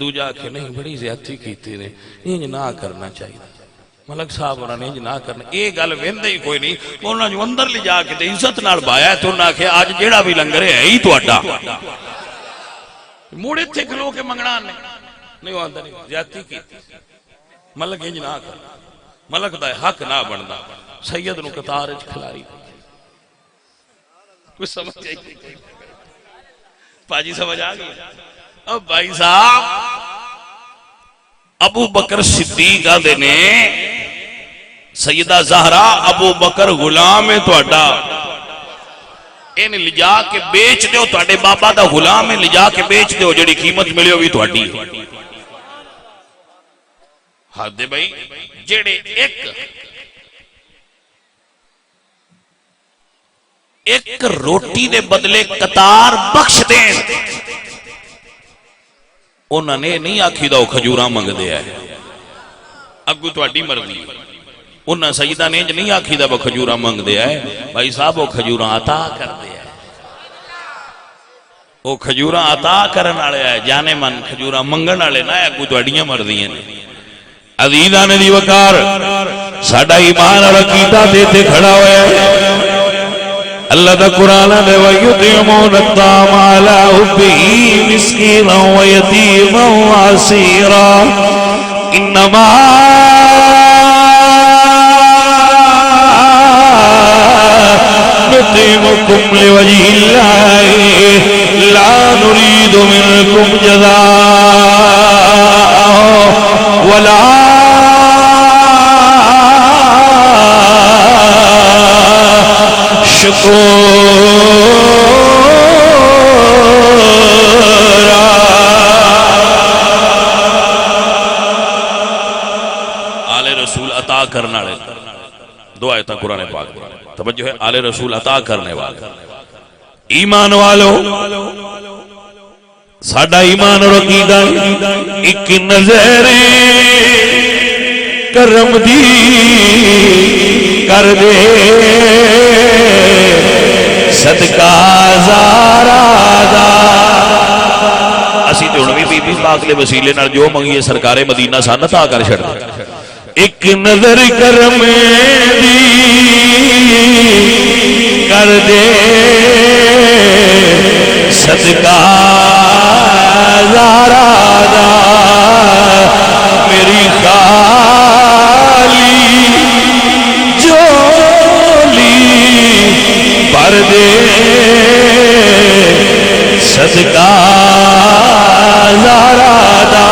دو جا کے نہیں بڑی زیادتی کیتی نے انج نہ کرنا چاہیے. ملک صاحب انہوں نے انج نہ کرنا یہ گل ویندے ہی کوئی نہیں. انہوں نے اندر لے جا کے عزت نال بایا ہے تو انہوں نے کہا آج جیڑا بھی لنگر ہے ہی تو اڈا موڑے تھے کلو کے منگنا نہیں وہ اندر زیادتی کیتی. ملک انج نہ کرنا، ملک دا حق نہ بندا. سید نو قطار اچ کھلاری کچھ سمجھ جائے پاجی سمجھ آگئی. اب بھائی صاحب ابو بکر صدیق آدھے نے سیدہ زہرا ابو بکر غلام ہے تو اڈا ان لجا کے بیچ دیو تو اڈے بابا دا غلام ہے لجا کے بیچ دیو جڑی قیمت ملے ہوئی تو اڈی. حد بھائی جڑے ایک روٹی دے بدلے قطار بخش دیں انہوں نے نہیں آکھی دا وہ کھجوراں منگ دیا ہے. اگو تو اڈی مرضی انہوں سیدہ نے نہیں آکھی دا وہ کھجوراں منگ دیا ہے. بھائی صاحب وہ کھجوراں عطا کر دیا ہے. وہ کھجوراں عطا کرن والے ہے جانے من کھجوراں منگن والے نہ اگو تو اڈیاں مرضیاں نے. عزیزان دی وقار ساڈا ایمان اور عقیدہ دیتے کھڑا ہویا ہے. اللہ دا قرآن دے وَيُطْعِمُونَ الطَّعَامَ عَلَىٰ حُبِّهِ مِسْكِينًا وَيَتِيمًا وَأَسِيرًا إِنَّمَا نُطْعِمُكُمْ لِوَجْهِ اللَّهِ لَا نُرِيدُ مِنكُمْ جَزَاءً وَلَا آل رسول عطا کرنے والے دو آیتاں قرآن پاک توجہ ہے آل رسول عطا کرنے والے ایمان والو ساڈا ایمان اور عقیدہ ایک نظر کرم دی کر دے صدقہ زارا دا اسی تے ہن وی بی بی پاک دے وسیلے نال جو منگیے سرکار مدینہ سان عطا کر چھڑ دے ایک نظر کرم دی کر دے صدقہ زارا دا میری خالی جولی بھر دے صدقہ زارا دا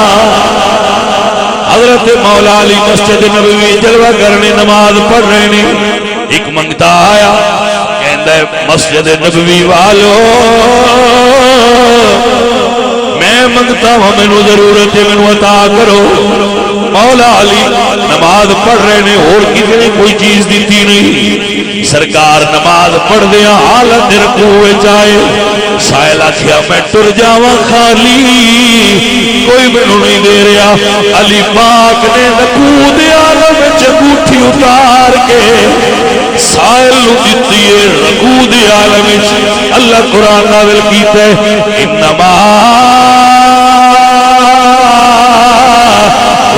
حضرت مولا علی مسجد نبوی جلوہ کرنے نماز پڑھ رہے نے ایک منگتا آیا کہندہ ہے مسجد نبوی والو میں منگتا ہوں مینوں ضرورت ہے مینوں عطا کرو مولا علی نماز پڑھ رہے نے اور کتنی کوئی چیز دیتی نہیں سرکار نماز پڑھ دیا حالت رکوع چاہے سائل آکھیا میں ٹر جاواں خالی کوئی مینوں نہیں دے رہا علی پاک نے رکوع دے عالم وچ انگوٹھی اتار کے سائل نو دتی ہے رکوع دے عالم وچ اللہ قرآن نازل کیتا ہے انما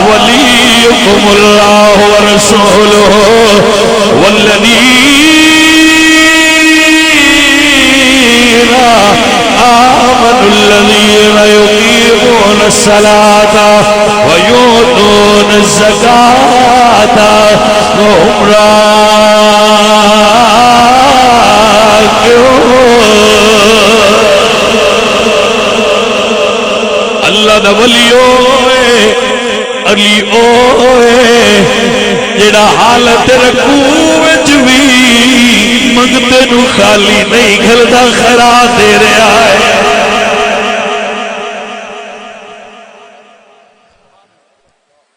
ولیکم اللہ ورسولہ والذین آمنوا الذین یقیمون الصلاة ویؤتون الزکاة وهم راکعون اللہ دا ولی ہوئے علی اوئے جڑا حالت رکوع وچ وی منگتے نو خالی نہیں گھلدا خیرات دے رہا ہے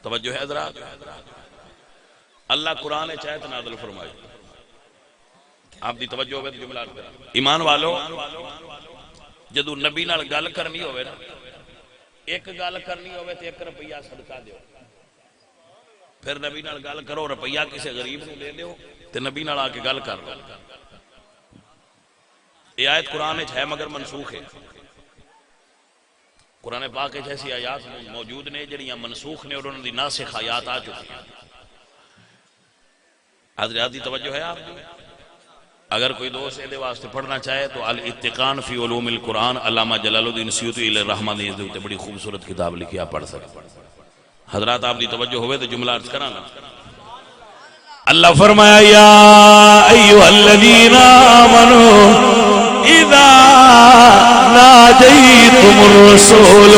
توجہ ہے حضرات اللہ قرآن چاہت نازل فرمائی آپ دی توجہ ہوئے تو جملہ ایمان والو جدو نبی نال گل کرنی ہوئے نا ایک گل کرنی ہوئے تو 1 روپیہ صدقہ دیو پھر نبی نال گل کرو روپیہ کسی غریب نو دے دیو تے نبی نال آ کے گل کر لو یہ آیت قرآن ہے مگر منسوخ ہے قرآن پاک ایسی آیات موجود نے جڑیاں منسوخ نے اور انہوں دی ناسخ آیات آ چکی ہیں حضرات دی توجہ ہے آپ اگر کوئی دوست دے واسطے پڑھنا چاہے تو الاتقان فی علوم القرآن علامہ جلال الدین سیوطی علیہ الرحمہ نے بڑی خوبصورت کتاب لکھی آپ پڑھ سکتے حضرات آپ دی توجہ ہوئے تو جملہ عرض کرانا اللہ فرمایا یا ایوہ الذین آمنوا اذا ناجیتم الرسول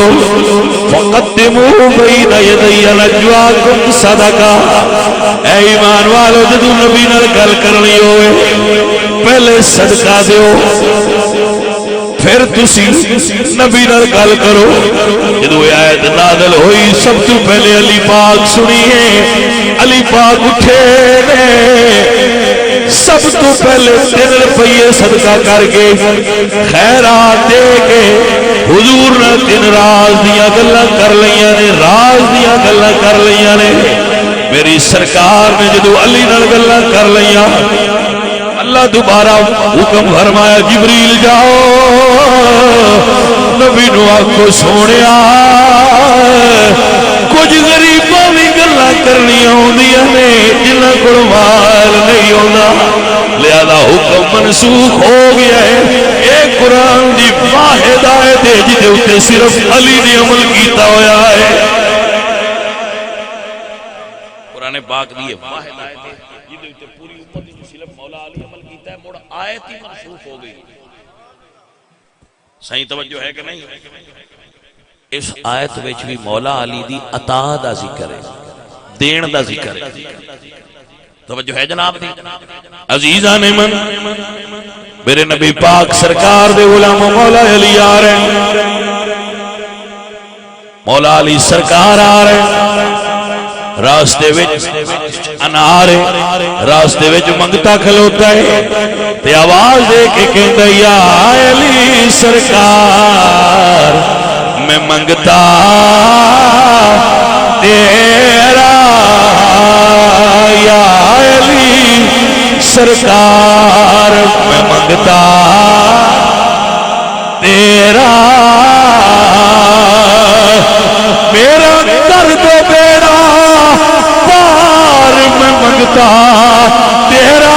فقدموا بین یدی نجواکم صدقہ اے ایمان والو جدو نبی نال گل کرنی ہوئے پہلے صدقہ دیو پھر تسی نبی نال گل کرو جدو آیت نازل ہوئی سب تو پہلے علی پاک سنیے علی پاک اٹھے نے سب تو پہلے 3 روپیے صدقہ کر کے خیرات دے کے حضور نے 3 راز دیا گلاں کر لیاں نے راز دیا گلاں کر لیاں نے میری سرکار نے جدو علی نال گلاں کر لیاں اللہ دوبارہ حکم فرمایا جبریل جاؤ نبی نو آکھو سونیا کچھ غریباں بھی گل گلاں کرنی آؤندیاں نے جنہاں کول مال نہیں ہوندا لہذا حکم منسوخ ہو گیا ہے اے قرآن دی واحد آیت ہے جدے اوتے صرف علی نے عمل کیتا ہویا ہے قرآن پاک دی واحد آیت ہے جدے اوتے پوری امت دی صرف مولا علی عمل کیتا ہے مڑ آیت ہی منسوخ ہو گئی صحیح توجہ ہے کہ نہیں اس آیت وچ بھی مولا علی دی عطا دا ذکر ہے دین دا ذکر ہے توجہ ہے جناب دی عزیزان من میرے نبی پاک سرکار دے غلام مولا علی آ رہے ہیں مولا علی سرکار آ رہے ہیں راستے وچ انار ہے راستے وچ منگتا کھلوتا ہے تے آواز دے کے کہندا یا علی سرکار میں منگتا تیرا یا علی سرکار میں منگتا تیرا میرا درد میرا پار میں منگتا تیرا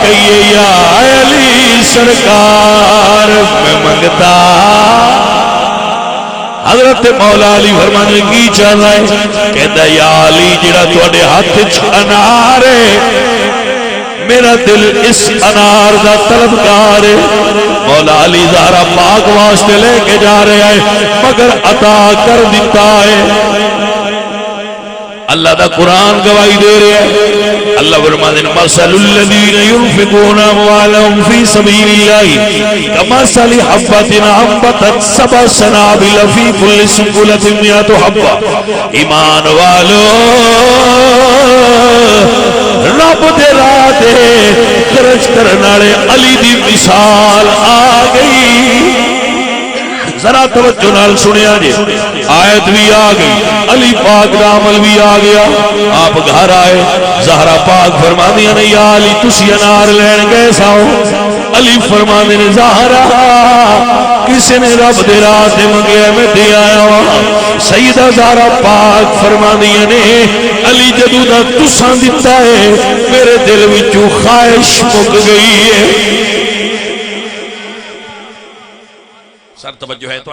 کہیے یا علی سرکار میں منگتا حضرت مولا علی فرمانے کی چاہ رہا ہے کہتا یا علی جڑا تواڈے ہاتھ انار ہے میرا دل اس انار دا طلبگار ہے مولا علی زہرا پاک واسطے لے کے جا رہے ہیں مگر عطا کر دیتا ہے اللہ دا قرآن گواہی دے رہے ہیں اللہ فرماتے ہیں مثل الذین ينفقون اموالهم فی سبیل اللہ کمثل حبۃ انبتت سبع سنابل فی کل سنبلۃ مئۃ حبۃ ایمان والو رب دے راہ تے خرچ کرن والے علی دی مثال آ گئی ذرا توجہ نال سنیا جی آیت بھی آ گئی علی پاک دا عمل بھی آ گیا آپ گھر آئے زہرا پاک فرماندیاں نے یا علی تسی انار لین گئے ساؤ علی فرماندے نے زہرا کسی نے رب دے راہ تے منگیا میں دے آیا ہوں سیدہ زہرا پاک فرماندیاں نے علی جدوں دا تساں دتا ہے میرے دل وچوں خواہش مک گئی ہے سر توجہ ہے تو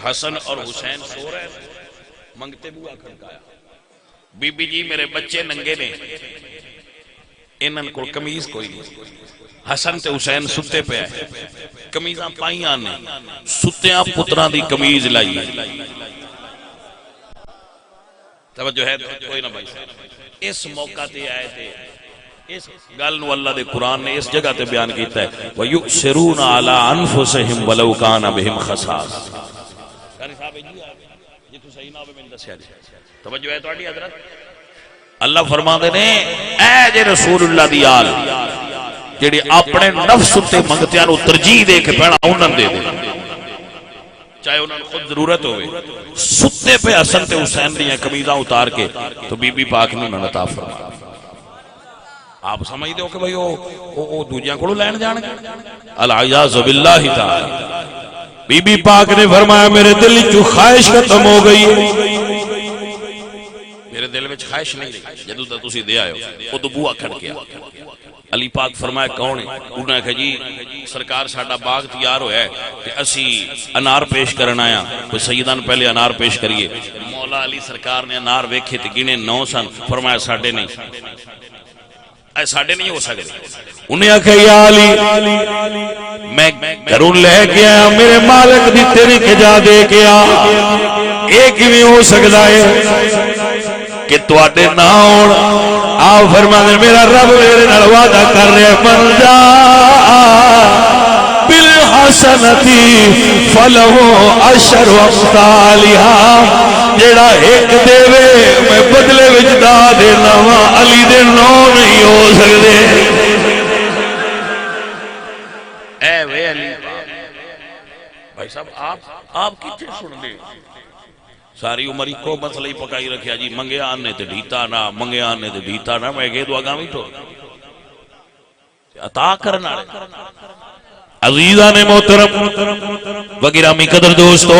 حسن اور حسین سو رہے منگتے بوا کھڑکایا بی بی جی میرے بچے ننگے نے انہاں کو قمیض کوئی نہیں حسن تے حسین ستے پہ ہے قمیضاں پائیاں نے ستیاں پتراں دی قمیض لائی توجہ ہے کوئی نہ بھائی اس موقع تے آئے تھے اس گل نو اللہ دے قرآن نے اس جگہ تے بیان کیتا ہے وَيُؤْثِرُونَ عَلَىٰ أَنفُسِهِمْ وَلَوْ كَانَ بِهِمْ خَصَاصَةٌ توجہ ہے تواڈی حضرت اللہ فرماندے نے اے جے رسول اللہ دی آل جڑے اپنے نفس تے منگتیاں نو ترجیح دے کے پہنا انہاں دے دے چاہے انہاں نوں خود ضرورت ہوئے ستے پہ حسن تے حسین دیاں قمیضاں اتار کے تو بی بی پاک نے انہاں عطا فرمایا آپ سمجھ دے ہو کہ بھئی وہ دوجیاں کو لین جان گے العیاذ باللہ تعالی بی بی پاک نے فرمایا میرے دل چو خواہش ختم ہو گئی میرے دل میں خواہش نہیں رہی جدو تا تسی دے آئے ہو وہ تو بوا کھڑ گیا علی پاک فرمایا کون ہے انہوں نے کہا جی سرکار ساڑھا باغ تیار ہویا ہے کہ اسی انار پیش کرنا آیا کوئی سیدان پہلے انار پیش کریے مولا علی سرکار نے انار ویکھے تھے گنے 9 سن فرمایا ساڑھے نہیں اے ساڑھے نہیں ہو سکتے انہیں کہا یا علی میں گھروں لے کے آیا میرے مالک دی تیری کے جا دے کے آ ایک ہی ہو سکتا ہے کہ تواڈے نہ ہون آپ فرمانے میرا رب میرے نال وعدہ کر رہے من جا بالحسنتی فلہو عشر امثالہا جیڑا ایک دے وے میں بدلے وچ دا دینا وا علی دے 9 نہیں ہو سکدے اے وے علی بھائی صاحب آپ کتنے سن لے ساری عمر کو مسئلہ ہی پکائی رکھیا جی منگے آنے تے ڈھیتا نہ منگے آنے تے ڈھیتا نہ میں کہے دو آگامی تو عطا کرنا عزیزان محترم وگرامی قدر دوستو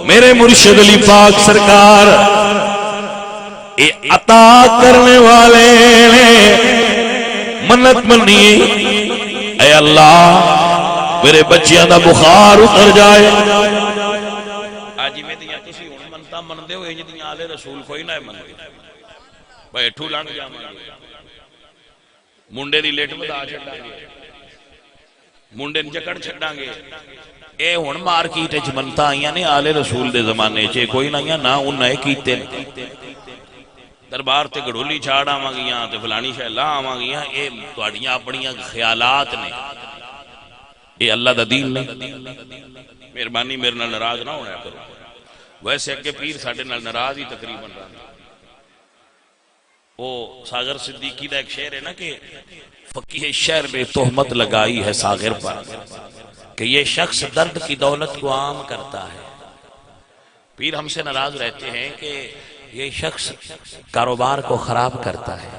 میرے مرشد علی پاک سرکار اے عطا کرنے والے منت منی اے اللہ میرے بچیاں دا بخار اتر جائے. آج میں دیا تسی ہن منتا مندے ہو انج دیاں آلے رسول کوئی نہ مندے بیٹھو لنگ جاواں منڈے دی لیٹ بدا چھڈاں گے منڈے نوں جکڑ چھڈاں گے. اے ہن مارکیٹ وچ منتا آئیاں نے آلے رسول دے زمانے چ کوئی نہ آئیاں نہ انہاں کیتے دربار تے گڑولی چھاڑ آواں گیاں تے فلانی شے لا آواں گیاں. اے تہاڈیاں اپنیاں خیالات نے اے اللہ دا دین نہیں. مہربانی میرے نال ناراض نہ ہونا کرو. ویسے اگے پیر ساڈے نال ناراض ہی تقریباً رہا. وہ ساغر صدیقی دا ایک شعر ہے نا کہ فقیہ شہر نے تہمت لگائی ہے ساغر پر کہ یہ شخص درد کی دولت کو عام کرتا ہے. پیر ہم سے ناراض رہتے ہیں کہ یہ شخص کاروبار کو خراب کرتا ہے.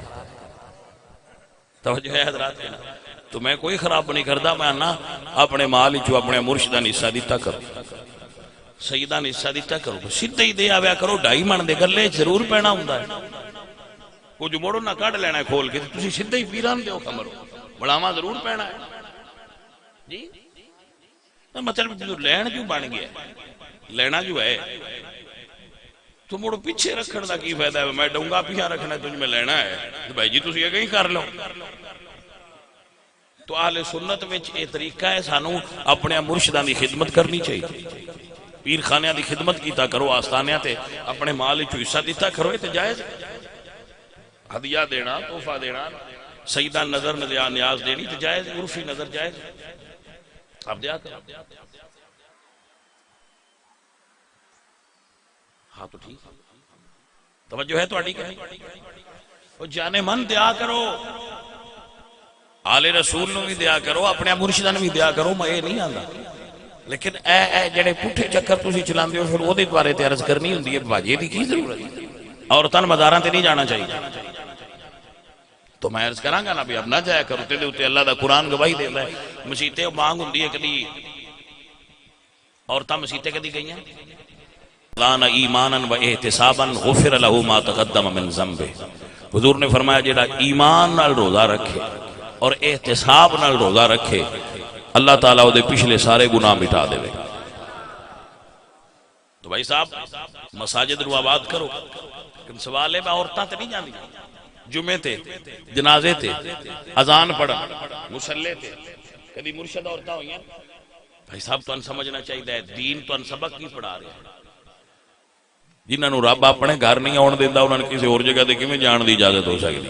توجہ ہے حضرات کے نا تو میں کوئی خراب نہیں کرتا. میں نا اپنے مال جو اپنے مرشدہ نے حصہ دیتا کرو سیدہ نے حصہ دیتا کرو سیدھا ہی دے آویا کرو. 2.5 من دے گلے ضرور پینا ہوں کچھ موڑو نہ کٹ لینا ہے کھول کے تسی سیدھا ہی پیران دیو خمرو بڑھاواں ضرور پینا ہے جی. مطلب لین کیوں بن گیا لینا جو ہے تو موڑو پیچھے رکھن دا کی فائدہ ہے. میں ڈونگا پیچھا رکھنا ہے تجھ میں لینا ہے تو بھائی جی تسی یہ کہیں کر لو. تو اہل سنت میں یہ طریقہ ہے سانو اپنے مرشدان دی خدمت کرنی چاہیے. پیر خانیاں دی خدمت کیتا کرو آستانیاں تے اپنے مال چو حصہ دیتا کرو. یہ تے جائز ہدیہ دینا تحفہ دینا سیدہ نظر نیاز دینی تے جائز عرفی نظر جائز آپ دیا کرو. ہاں تو ٹھیک توجہ ہے تو اڈی کہیں وہ جانے من دیا کرو آل رسول نو بھی دیا کرو اپنے مرشدان بھی دیا کرو. میں یہ نہیں آندا لیکن اے جڑے پٹھے چکر تسی چلاندے ہو پھر او دے بارے تے عرض کرنی ہوندی ہے باجی دی کی ضرورت ہے. عورتاں مزاراں تے نہیں جانا چاہیے. تو میں عرض کراں گا نا بھی اب نہ جایا کرو تے تے اللہ دا قرآن گواہی دیندا ہے. مسیتے مانگ ہوندی ہے کدی عورتاں مسیتے کدی گئیاں لانا ایمانا و احتسابا غفر له ما تقدم من ذنبه. حضور نے فرمایا جڑا ایمان نال روزہ رکھے اور احتساب نال روزہ رکھے اللہ تعالیٰ دے پچھلے سارے گناہ مٹا دے. تو بھائی صاحب مساجد رو آباد کرو. لیکن سوال ہے میں عورتاں تے نہیں جاندی جمعے تے جنازے تے اذان پڑھن مصلے تے کدی مرشد عورتاں ہوئیاں. بھائی صاحب تو ان سمجھنا چاہیے دین تو ان سبق نہیں پڑھا رہے ہیں. جنہاں نو رب اپنے گھر نہیں آن دیندا انہاں نے کسی اور جگہ تے کیویں جان دی اجازت ہو سکتی.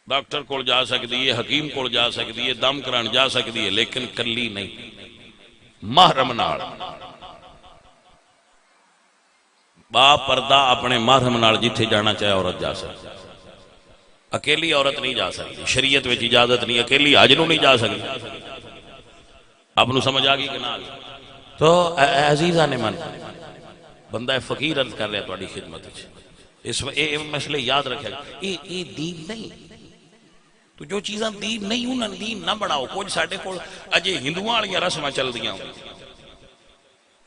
ڈاکٹر کول جا سکتی ہے حکیم کول جا سکتی ہے دم کران جا سکتی ہے لیکن کلی نہیں محرم نال با پردہ اپنے محرم نال جتھے جانا چاہے عورت جا سکتی. اکیلی عورت نہیں جا سکتی. شریعت وچ اجازت نہیں اکیلی حج نو نہیں جا سکتی. آپ نو سمجھ آ گئی کہ نہ آ گئی. تو عزیزاں نے من بندہ فقیر عرض کر رہا ہے تہاڈی خدمت وچ اس مسئلے یاد رکھے یہ دین نہیں. تو جو چیزاں دین نہیں انہاں دین نہ بڑھاؤ. کچھ ساڈے کول اجے ہندوؤں والیاں رسماں چل دیاں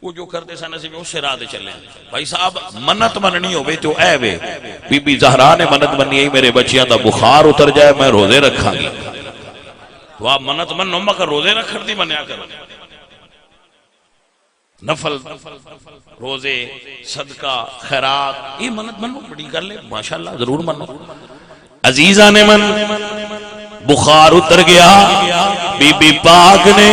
وہ جو کرتے سن اسی میں اس راہ تے چلے. بھائی صاحب منت مننی ہوے تو اے وے بی بی زہرا نے منت منی ہے میرے بچیاں دا بخار اتر جائے میں روزے رکھاں گی. تو آپ منت منو مگر روزے رکھن دی منیا کرو. نفل روزے صدقہ خیرات یہ منت منو بڑی گل ہے ماشاءاللہ ضرور منو. عزیزہ نے من بخار اتر گیا. بی بی پاک نے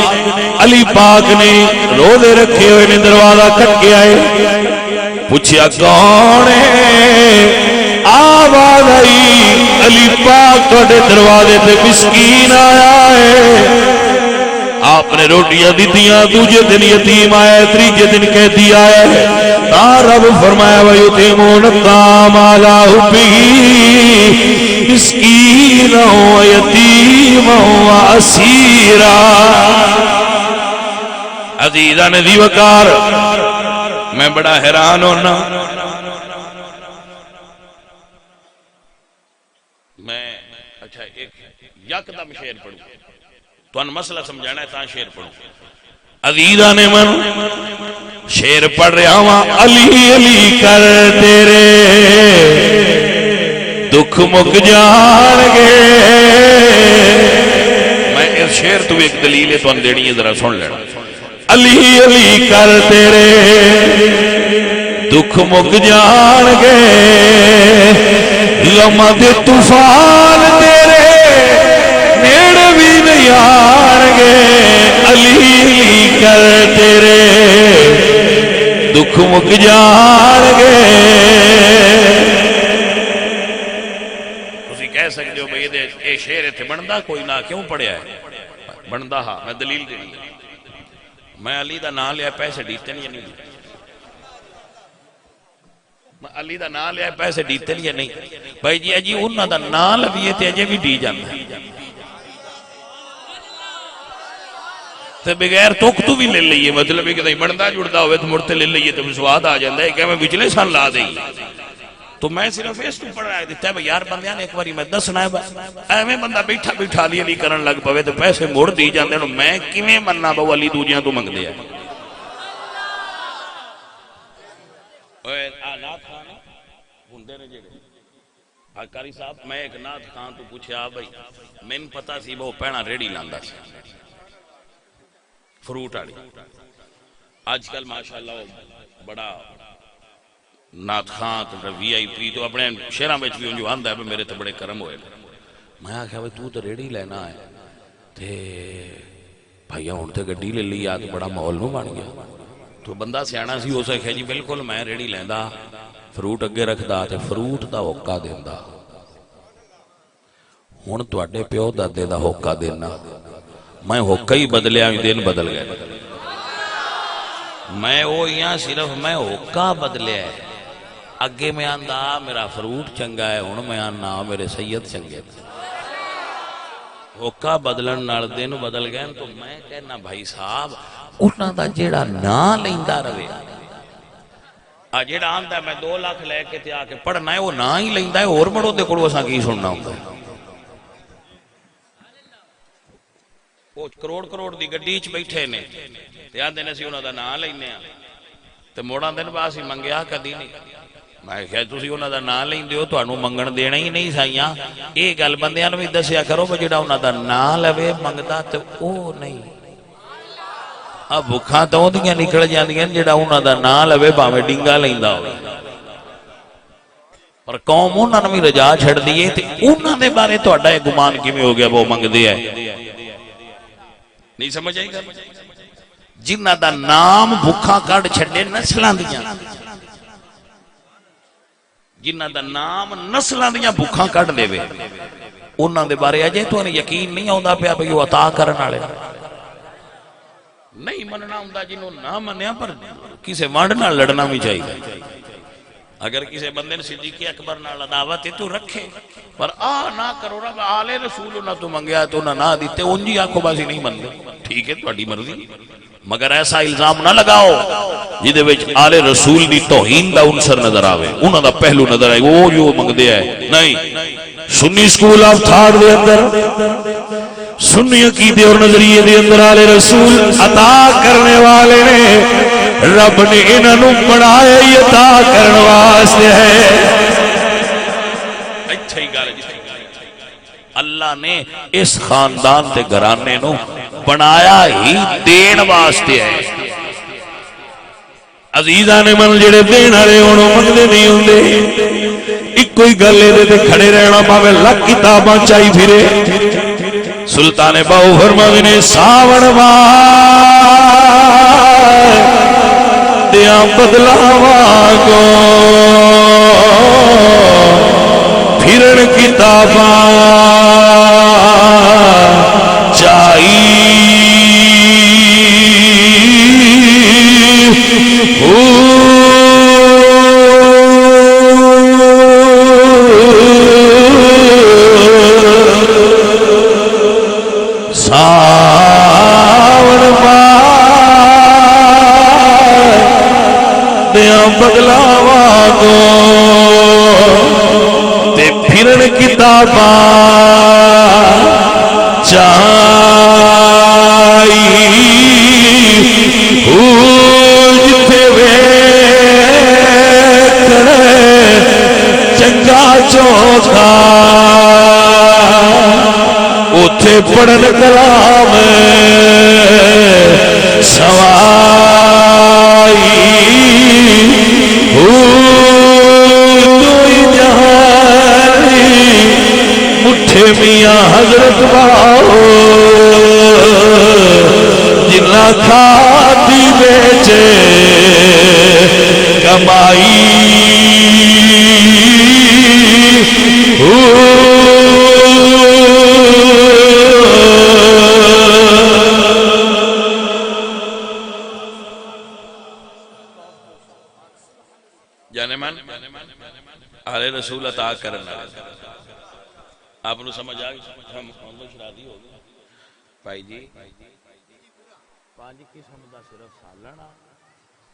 علی پاک نے روزے رکھے ہوئے نے دروازہ کھٹ کے آئے. پوچھیا کون ہے؟ آواز آئی علی پاک تھوڑے دروازے پہ مسکین آیا ہے. آپ نے روٹیاں دیتیاں دوجے دن یتیم آیا تیجے دن قیدی آیا ہے. رب فرمایا وَيُطْعِمُونَ الطَّعَامَ عَلَىٰ حُبِّهِ مِسْكِينًا وَيَتِيمًا وَأَسِيرًا. عزیزان ذی وقار میں بڑا حیران ہونا. میں اچھا ایک یکدم شعر پڑھوں تو ان مسئلہ سمجھانا ہے تاں شعر پڑھوں. عزیزہ نے من شیر پڑھ رہا ہوا علی علی کر تیرے دکھ مک جان گے. میں اس شیر تو ایک دلیل ہے تو اندیڑی ہے ذرا سن لینا. علی علی کر تیرے دکھ مک جان گے لمحہ دے طوفان تیرے نیڑ بھی نہیں آن گے. علی علی کر تیرے دکھ مک جان گے. تسی کہہ سکتے ہو بھئی یہ شعر اتنے بندا کوئی نہ کیوں پڑھیا ہے؟ بندا ہاں میں دلیل دے رہی ہوں. میں علی دا نام لیا پیسے ڈیتے نہیں. میں علی دا نام لیا پیسے ڈیتے نہیں بھائی جی اجی انہاں دا نام لبیے تے اجے بھی ڈی جانا ہے تے بغیر توک تو بھی لے لئیے. مطلب ہے کہ بندا جڑتا ہوئے تو مرتے لے لئیے تو سواد آ جاندہ ہے کہ میں بچلے سال لا دیں. تو میں صرف اس تو پڑھ رہا ہے دیتا ہے یار بندیاں نے ایک باری میں دسنا ہے ایویں بندہ بیٹھا بیٹھا علی علی کرن لگ پوے تو پیسے موڑ دی جاندے ہیں. میں کیویں مننا بہو علی دوجیاں تو منگ دیا نات خان ہندے نے جڑے کاری صاحب. میں ایک نات خان تو پوچھا بھائی میں پتا سی وہ پہنا ریڑی لاندا سی فروٹ آڑی. آج کل ماشاءاللہ بڑا نات خان وی آئی پی تو اپنے شہراں وچ بھی جو آندا ہے میرے تے بڑے کرم ہوئے. میں آکھیا بھائی تو ریڑی لینا ہے تے بھائی ہن تے گڈی لے لی آ تو بڑا ماحول نو بن گیا. تو بندہ سیاںا سی اس آکھیا جی بالکل میں ریڑی لیندا فروٹ اگے رکھدا تے فروٹ دا ہوکا دیندا. ہن تواڈے پیو دادے دا ہوکا دینا میں ہوکا ہی بدلیا دن بدل گئے. میں وہ یہاں صرف میں ہوکا بدلیا ہے. اگے میں آندا میرا فروٹ چنگا ہے ہن میں آنا میرے سید چنگے. ہوکا بدلن نال دن بدل گئے. تو میں کہنا بھائی صاحب انہاں دا جیڑا نام لیندا رہے جیڑا آندا میں 2 لاکھ لے کے تے آ کے پڑھنا ہے وہ نام ہی لیندا ہے. اور بڑوں دے کولوں اساں کی سننا ہوندا ہے. وہ کروڑ دی گڈی وچ بیٹھے نے تے آندے نے سی انہاں دا نام لینے آ تے موڑاں دن باسی منگیا کدی نہیں. میں کہا تسی انہاں دا نام لیندے ہو تانوں منگن دینا ہی نہیں سائیاں. یہ گل بندیاں نوں وی دسیا کرو کہ جڑا انہاں دا نام لوے منگدا تے او نہیں. اب بھکھاں تے اوندیاں نکل جاندیاں جڑا انہاں دا نام لوے بھاویں ڈنگا لیندا ہوے. پر قوم انہاں نوں وی رجا چھڑ دیے تے انہاں دے بارے تہاڈا یہ گمان کیویں ہو گیا وہ منگدے ہے. نہیں سمجھ آئی گل. جنہ دا نام بھکھاں کڈ چھڈے نسلاں دیاں جنہ دا نام نسلاں دیاں بھکھاں کڈ دیوے انہاں دے بارے اجے تو یقین نہیں آوندا پیا بھئی وہ عطا کرن والے نہیں مننا ہوندا. جنوں نہ منیا پر کسے وانڈ نال لڑنا بھی چاہیے. اگر کسی بندے نے صدیق اکبر نال عداوت ہے تو رکھے پر نہ کرو رب آل رسول نہ تو منگیا تو نہ دیتے انجی آنکھوں بازی نہیں مندے. ٹھیک ہے تہاڈی مرضی مگر ایسا الزام نہ لگاؤ جدے وچ آل رسول دی توہین دا عنصر نظر آوے انہاں دا پہلو نظر آئے وہ جو منگدے ہے. نہیں سنی سکول آف تھاٹ دے اندر سنی عقیدے اور نظریے دے اندر آل رسول عطا کرنے والے نے رب نے انہاں نوں بنایا ہی عطا کرن واسطے ہے. اچھا ہی گل اللہ نے اس خاندان تے گھرانے نو بنایا ہی دین واسطے ہے. عزیزاں نے من جڑے دین والے ہونوں منگدے نہیں ہوندے. ایک کوئی گل اے تے کھڑے رہنا پاوے لکھ کتاباں چائی پھرے. سلطان باہو فرماندے نے ساون دیاں بدلاواں کو پھرن کتاباں چائی بدلاواں کو تے پھرن کتاباں چائی رمائی جانے من آل رسول عطا کرنا آپ نے سمجھ آگئی ہم شرادی ہو گئی بھائی جی پانچ قسم دا صرف سالنا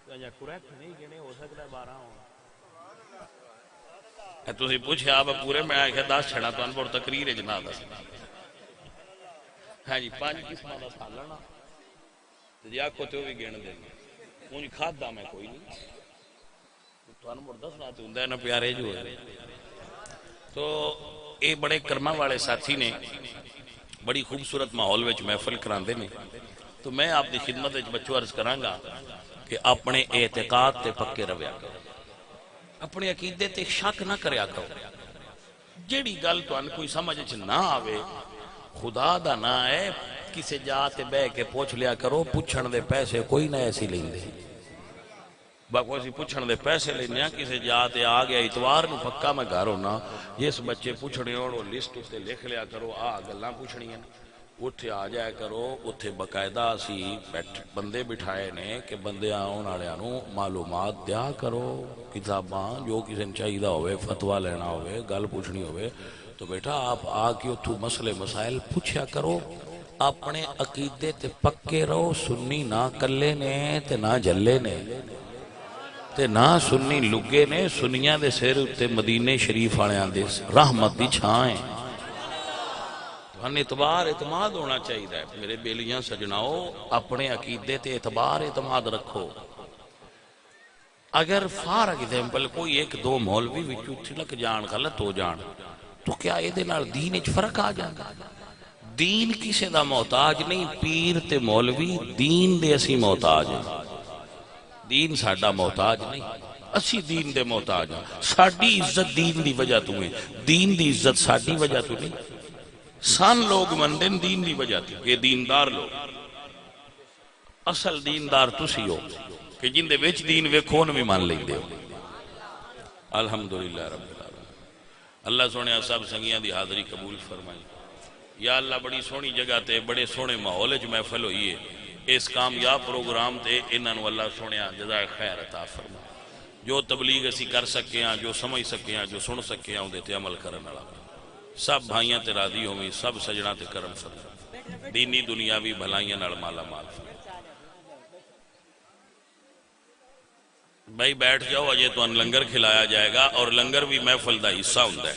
یا کریکٹ نہیں گنے ہو سکتا 12 ہونا تسی پوچھے آپ پورے میں آئے کہ 10 چھڑا تو انپور تقریر جنا دا ہاں جی 5 قسم دا سالنا جی آکھو تو بھی گن دیں مجھے کھاد دا میں کوئی نہیں تو انپور دسنا تو ہندہ نا پیارے جو ہے تو ایک بڑے کرما والے ساتھی نے بڑی خوبصورت ماحول وچ محفل کراندے نے تو میں آپ دی خدمت وچ بچوں عرض کرانگا کہ اپنے اعتقاد تے پکے رویا کرو اپنے عقیدے تے شک نہ کریا کرو جیڑی گل تو ان کوئی سمجھ نہ آوے خدا دا نہ ہے کسے جاتے بے کے پوچھ لیا کرو پوچھن دے پیسے کوئی نہ ایسی لیں دے باقی اسی پوچھن دے پیسے لینے کسے جاتے آگیا اتوار نو پکا میں گھر ہونا جس بچے پوچھنے اور لسٹ تے لکھ لیا کرو گلاں پوچھنی ہیں اتھے آ جائے کرو اتھے باقاعدہ اسی بندے بٹھائے نے کہ بندے آن والےانوں معلومات دیا کرو کتاباں جو کسی نے چاہیے ہوئے فتویٰ لینا ہوئے گل پوچھنی ہوئے تو بیٹا آپ آ کے اتھو مسئلے مسائل پوچھیا کرو اپنے عقیدے تے پکے رہو سنی نہ کلے نے تے نہ جلے نے تے نہ سنی لگے نے سنیاں دے سیر تے مدینے شریف آنے دے رحمت دی چھائیں اعتبار اعتماد ہونا چاہیے میرے بیلیاں سجناؤ اپنے عقیدے تے اعتبار اعتماد رکھو اگر فار ایگزامپل کوئی ایک دو مولوی وچوں چھلک جان غلط ہو جان تو کیا یہ دے نال دین وچ فرق آ جاندا دین کسے دا محتاج نہیں پیر تے مولوی دین دے اسی محتاج ہیں دین ساڈا محتاج نہیں اسی دین دے محتاج ہیں ساڈی عزت دین دی وجہ تو ہے دین دی عزت ساڈی وجہ تو نہیں سان لوگ مندن دین دی وجہ تھی کہ دیندار لوگ اصل دیندار تسی ہو کہ جن دے وچ دین ویکھون بھی مان لیں دے ہو الحمدللہ رب العالمین اللہ سونے صاحب سنگیاں دی حاضری قبول فرمائی یا اللہ بڑی سونی جگہ تے بڑے سونے ماحول وچ محفل ہوئی ہے اس کامیاب پروگرام تے انہاں نو اللہ سونے جزائے خیر عطا فرمائے جو تبلیغ اسی کر سکے ہیں جو سمجھ سکے ہیں جو سن سکے ہیں اودے تے عمل کرن والا سب بھائیاں تے راضی ہوئی سب سجنا تے کرم فرما دینی دنیاوی بھلائیاں نال مالا مال بھائی بیٹھ جاؤ اجے تو لنگر کھلایا جائے گا اور لنگر بھی محفل دا حصہ ہوندا ہے